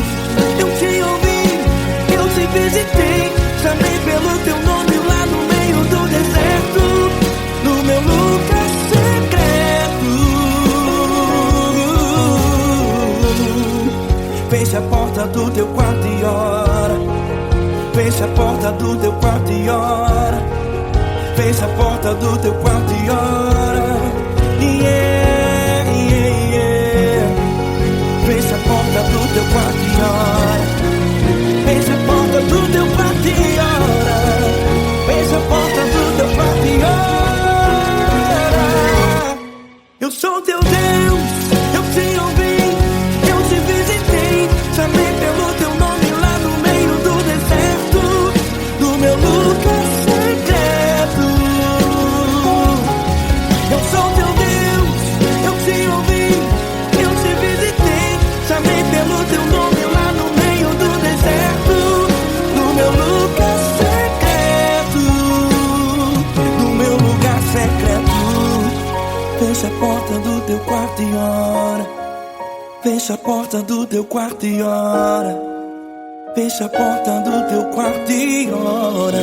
Speaker 1: eu te ouvi, eu te visitei. Chamei pelo teu nome lá no meio do deserto, no meu lugar secreto. Fecha a porta do teu quarto e ora. Fecha a porta do teu quarto e ora. Fecha a porta do teu quarto e ora. Yeah, yeah, yeah. Fecha a porta do teu quarto e ora. Fecha a porta do teu quarto e ora. Fecha a porta do teu quarto e ora. Eu sou teu Deus, eu te ouvi, eu te visitei. Chamei pelo teu nome lá no meio do deserto, no meu lugar secreto. Eu sou teu Deus, eu te ouvi, eu te visitei. Chamei pelo teu nome lá no meio do deserto, no meu lugar secreto, no meu lugar secreto. Fecha a porta do teu quarto e ora. Fecha a porta do teu quarto e ora. Fecha a porta do teu quarto e ora.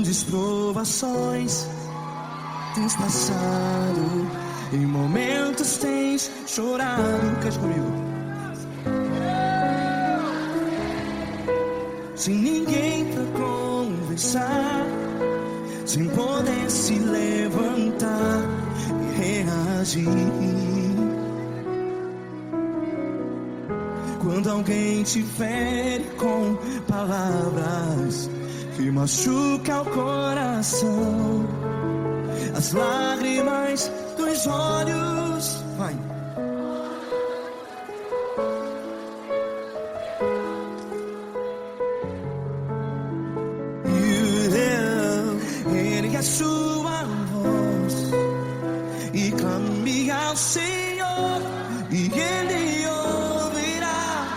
Speaker 3: grandes provações tens passado, em momentos tens chorado. Cante comigo. Sem ninguém pra conversar, sem poder se levantar e reagir. Quando alguém te fere com palavras que machucam o coração, as lágrimas dos olhos, vai. Ergue a sua voz e clame ao Senhor, e Ele ouvirá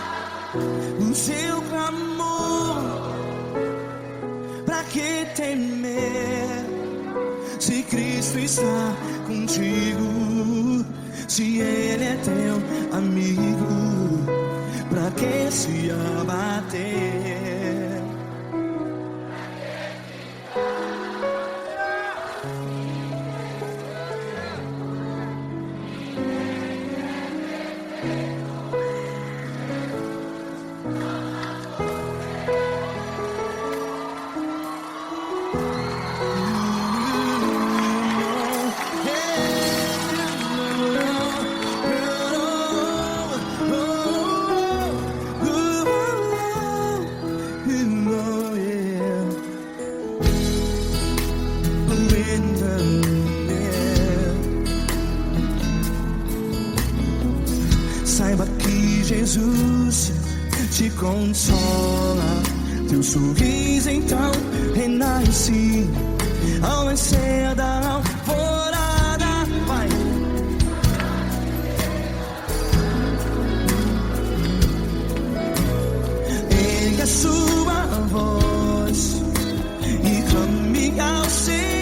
Speaker 3: o seu clamor. Pra que temer, se Cristo está contigo? Se Ele é teu amigo, pra que se abater? Saiba que Jesus te consola, teu sorriso então renasce ao nascer da alvorada. Vai. Ergue a sua voz e clame ao Senhor.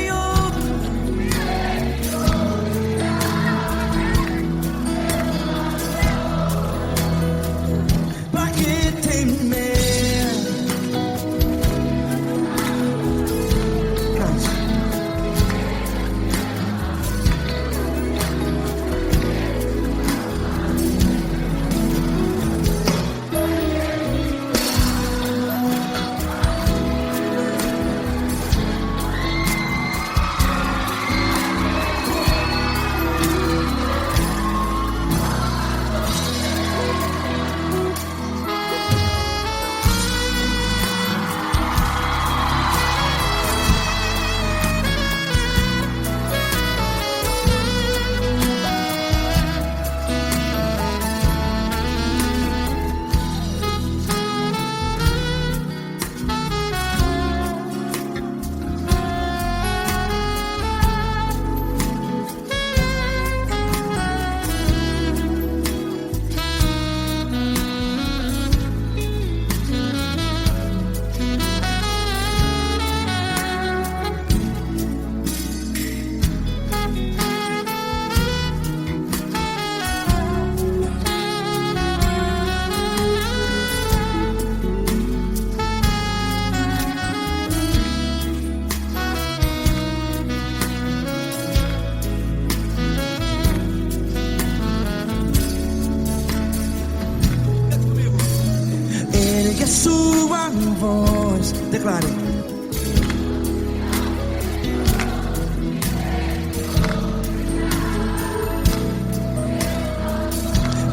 Speaker 3: Ergue a sua voz, declare.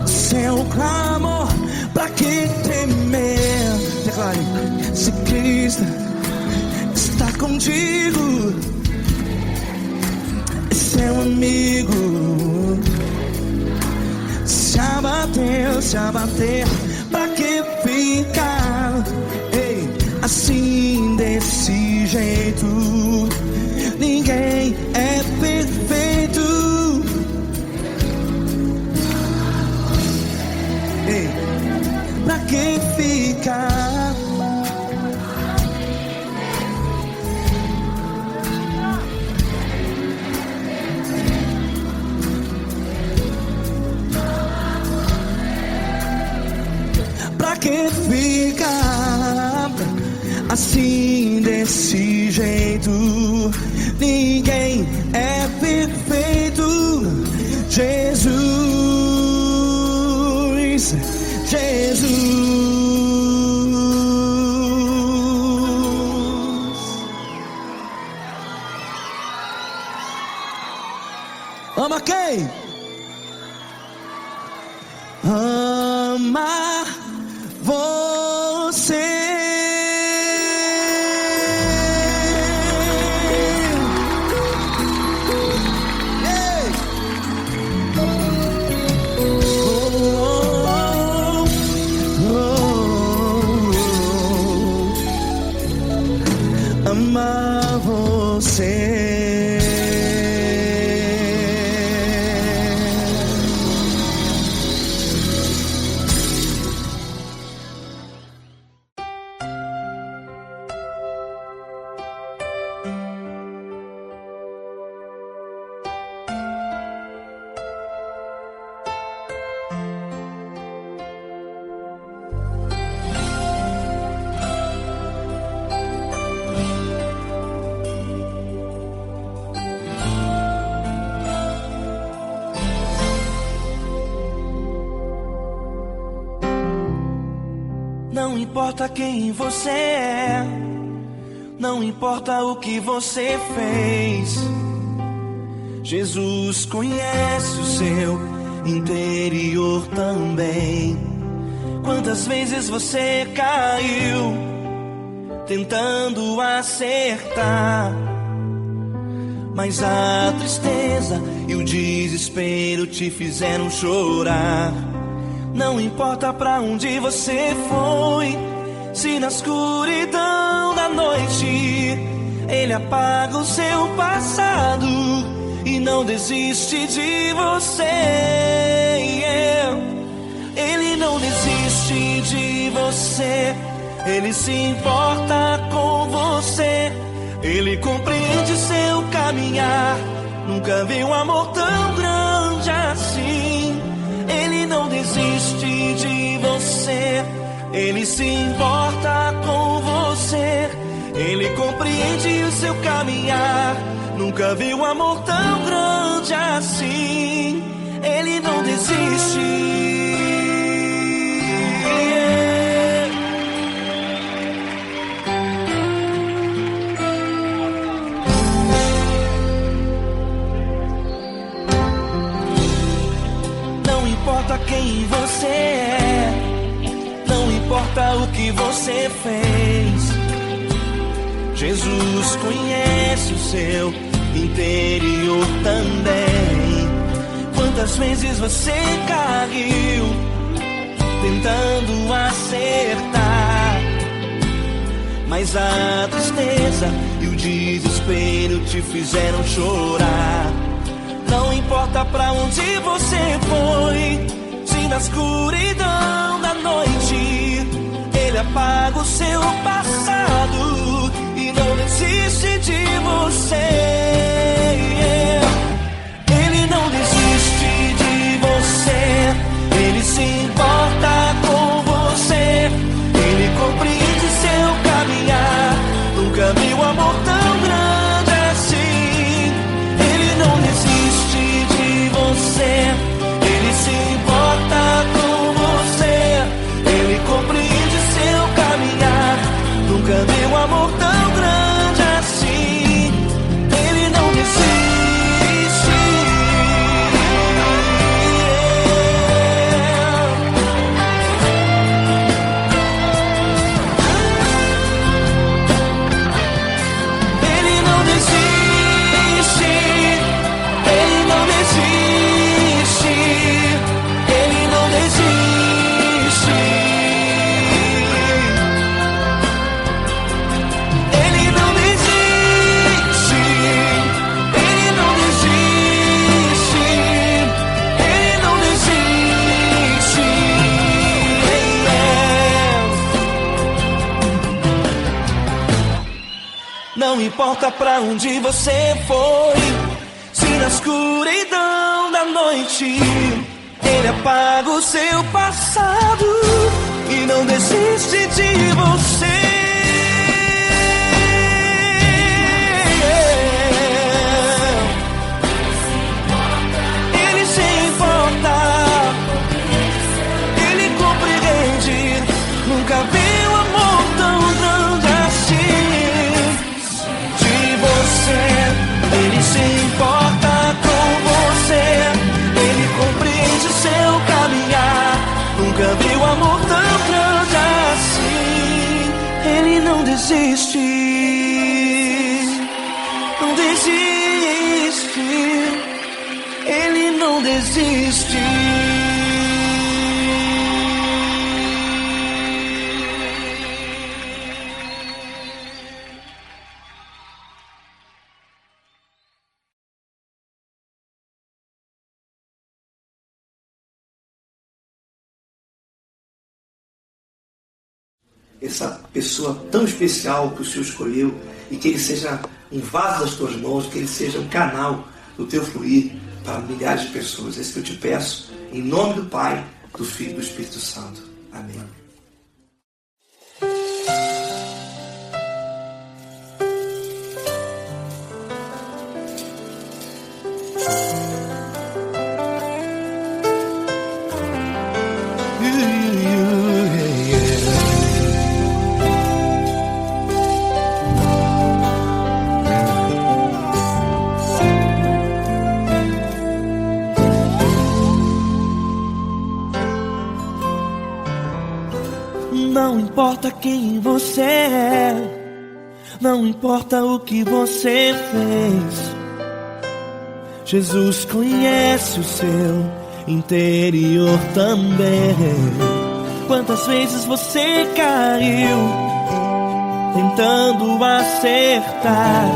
Speaker 3: Seu clamor, pra que temer? Declare. Se Cristo está contigo, é seu amigo. Se abater, pra que ficar, ei, assim desse jeito? Ninguém é perfeito. Ei, pra que ficar? Pra que ficar assim desse jeito. Ninguém é perfeito. Jesus, Jesus. Ama quem? Ama você. Ei. Ama você. Não importa quem você é, não importa o que você fez, Jesus conhece o seu interior também. Quantas vezes você caiu tentando acertar, mas a tristeza e o desespero te fizeram chorar. Não importa pra onde você foi, se na escuridão da noite Ele apaga o seu passado e não desiste de você. Ele não desiste de você, Ele se importa com você, Ele compreende seu caminhar. Nunca vi um amor tão grande assim. Ele não desiste de você, Ele se importa com você, Ele compreende o seu caminhar. Nunca vi um amor tão grande assim. Ele não desiste. Não importa quem você é, não importa o que você fez, Jesus conhece o seu interior também. Quantas vezes você caiu tentando acertar, mas a tristeza e o desespero te fizeram chorar. Não importa pra onde você foi, se na escuridão da noite Ele apaga o seu passado e não desiste de você. Ele não desiste de você, Ele se importa com você, Ele compreende seu caminhar. Nunca vi um amor tão grande assim. Ele não desiste de você, Ele se importa com você, Ele compreende seu caminhar. Nunca vi um amor tão grande assim. Ele não desiste. Ele não desiste. Ele não desiste. Ele não desiste. Ele não desiste. Ele não desiste. Ele não desiste. Não importa pra onde você foi, se na escuridão da noite Ele apaga o seu passado e não desiste de você. desiste, não desiste, Ele não desiste.
Speaker 4: Essa pessoa tão especial que o Senhor escolheu, e que Ele seja um vaso das tuas mãos, que Ele seja um canal do teu fluir para milhares de pessoas. É isso que eu te peço, em nome do Pai, do Filho e do Espírito Santo. Amém.
Speaker 3: Não importa quem você é, não importa o que você fez, Jesus conhece o seu interior também. Quantas vezes você caiu tentando acertar,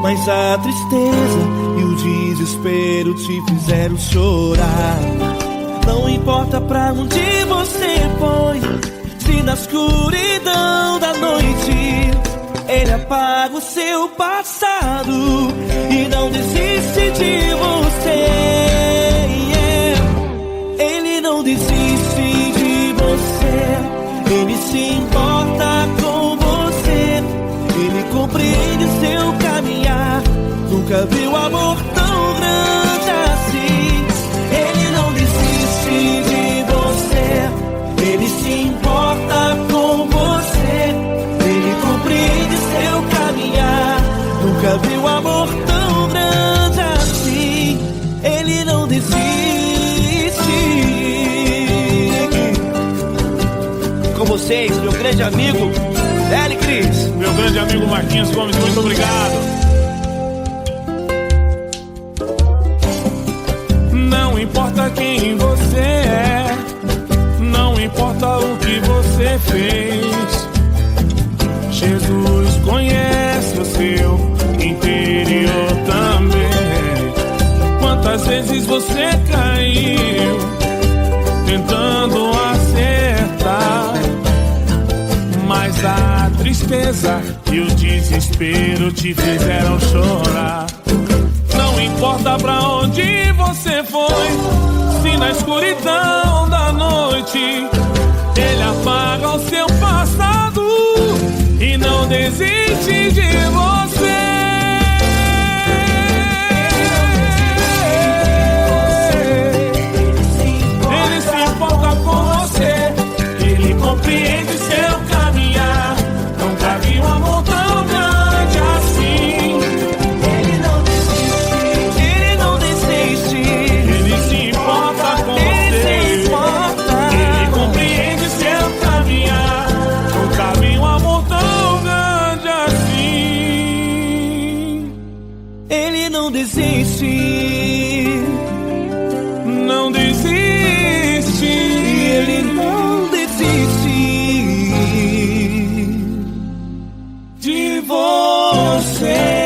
Speaker 3: mas a tristeza e o desespero te fizeram chorar. Não importa pra onde você foi, se na escuridão da noite Ele apaga o seu passado e não desiste de você. Ele não desiste de você, Ele se importa com você, Ele compreende seu caminhar. Nunca viu amor tão grande assim. Ele não desiste de você, Ele se importa com você, Ele compreende seu caminhar. Nunca viu amor tão grande assim. Ele não desiste. Com vocês, meu grande amigo L. Cris.
Speaker 5: Meu grande amigo Marquinhos Gomes, muito obrigado. Não importa quem você é, não importa o que você fez, Jesus conhece o seu interior também. Quantas vezes você caiu tentando acertar, mas a tristeza e o desespero te fizeram chorar. Não importa pra onde você foi, se na escuridão da noite Ele apaga o seu passado e não desiste de você. Ele se importa com você, Ele compreende seu caminhar. Nunca vi um amor tão grande assim.
Speaker 3: Ele não desiste,
Speaker 5: Ele se importa com você, Ele compreende seu caminhar. Nunca vi um amor tão grande assim.
Speaker 3: Ele não desiste,
Speaker 5: Não desiste,
Speaker 3: Ele não desiste
Speaker 5: de você.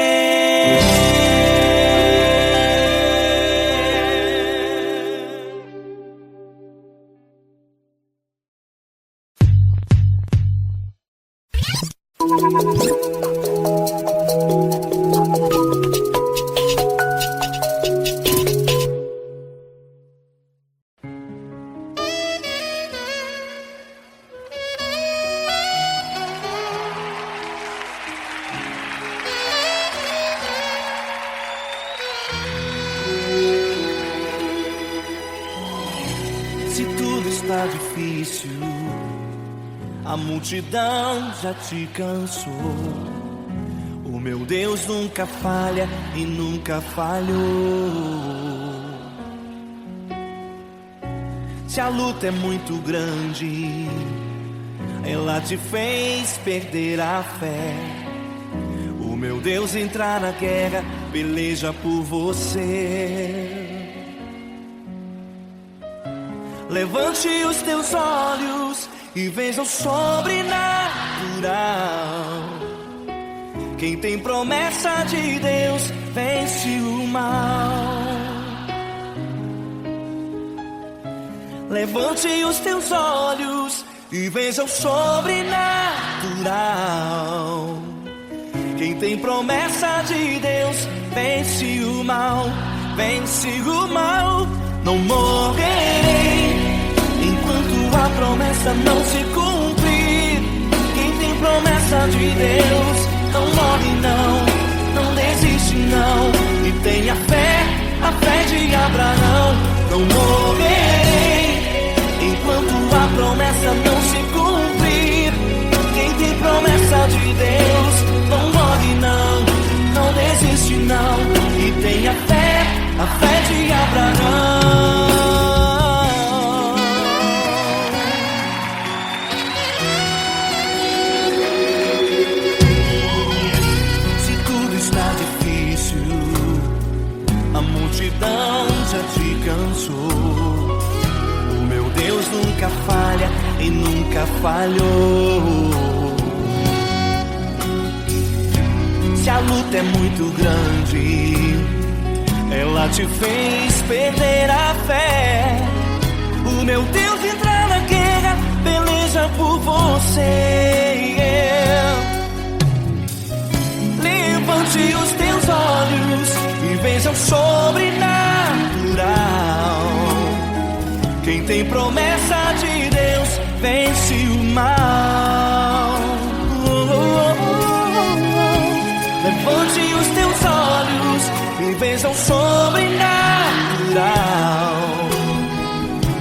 Speaker 3: Se tudo está difícil, a multidão já te cansou. O meu Deus nunca falha e nunca falhou. Se a luta é muito grande, ela te fez perder a fé. O meu Deus entrar na guerra, peleja por você. Levante os teus olhos e veja o sobrenatural. Quem tem promessa de Deus vence o mal. Levante os teus olhos e veja o sobrenatural. Quem tem promessa de Deus vence o mal, vence o mal. Não morrerei enquanto a promessa não se cumprir. Quem tem promessa de Deus não morre não, não desiste não. E tenha fé, a fé de Abraão. Não morrerei enquanto a promessa não se cumprir. Quem tem promessa de Deus não morre não, não desiste não. E tenha fé, a fé de Abraão. Se tudo está difícil, a multidão já te cansou. O meu Deus nunca falha e nunca falhou. Se a luta é muito grande, ela te fez perder a fé. O meu Deus entra na guerra, peleja por você. Levante os teus olhos e veja o sobrenatural. Quem tem promessa de Deus vence o mal. Levante os teus olhos e veja o sobrenatural.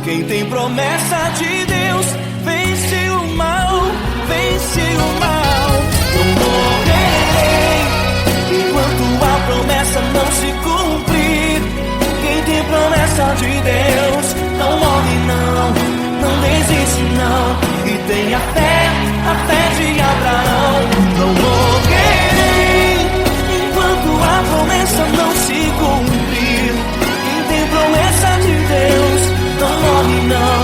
Speaker 3: Quem tem promessa de Deus vence o mal, vence o mal. Não morrerei enquanto a promessa não se cumprir. Quem tem promessa de Deus não morre não, não desiste não. E tenha fé, a fé de Abraão. Não morrerei enquanto a promessa não se cumprir. Quem tem promessa de Deus não morre não,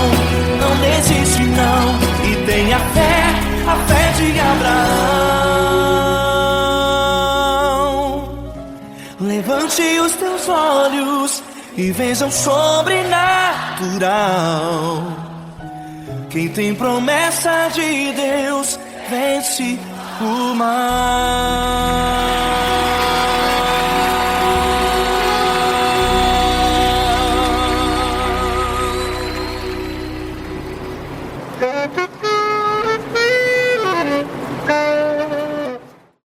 Speaker 3: não desiste não. E tenha fé, a fé de Abraão. Levante os teus olhos e veja o sobrenatural. Quem tem promessa de Deus vence o mal.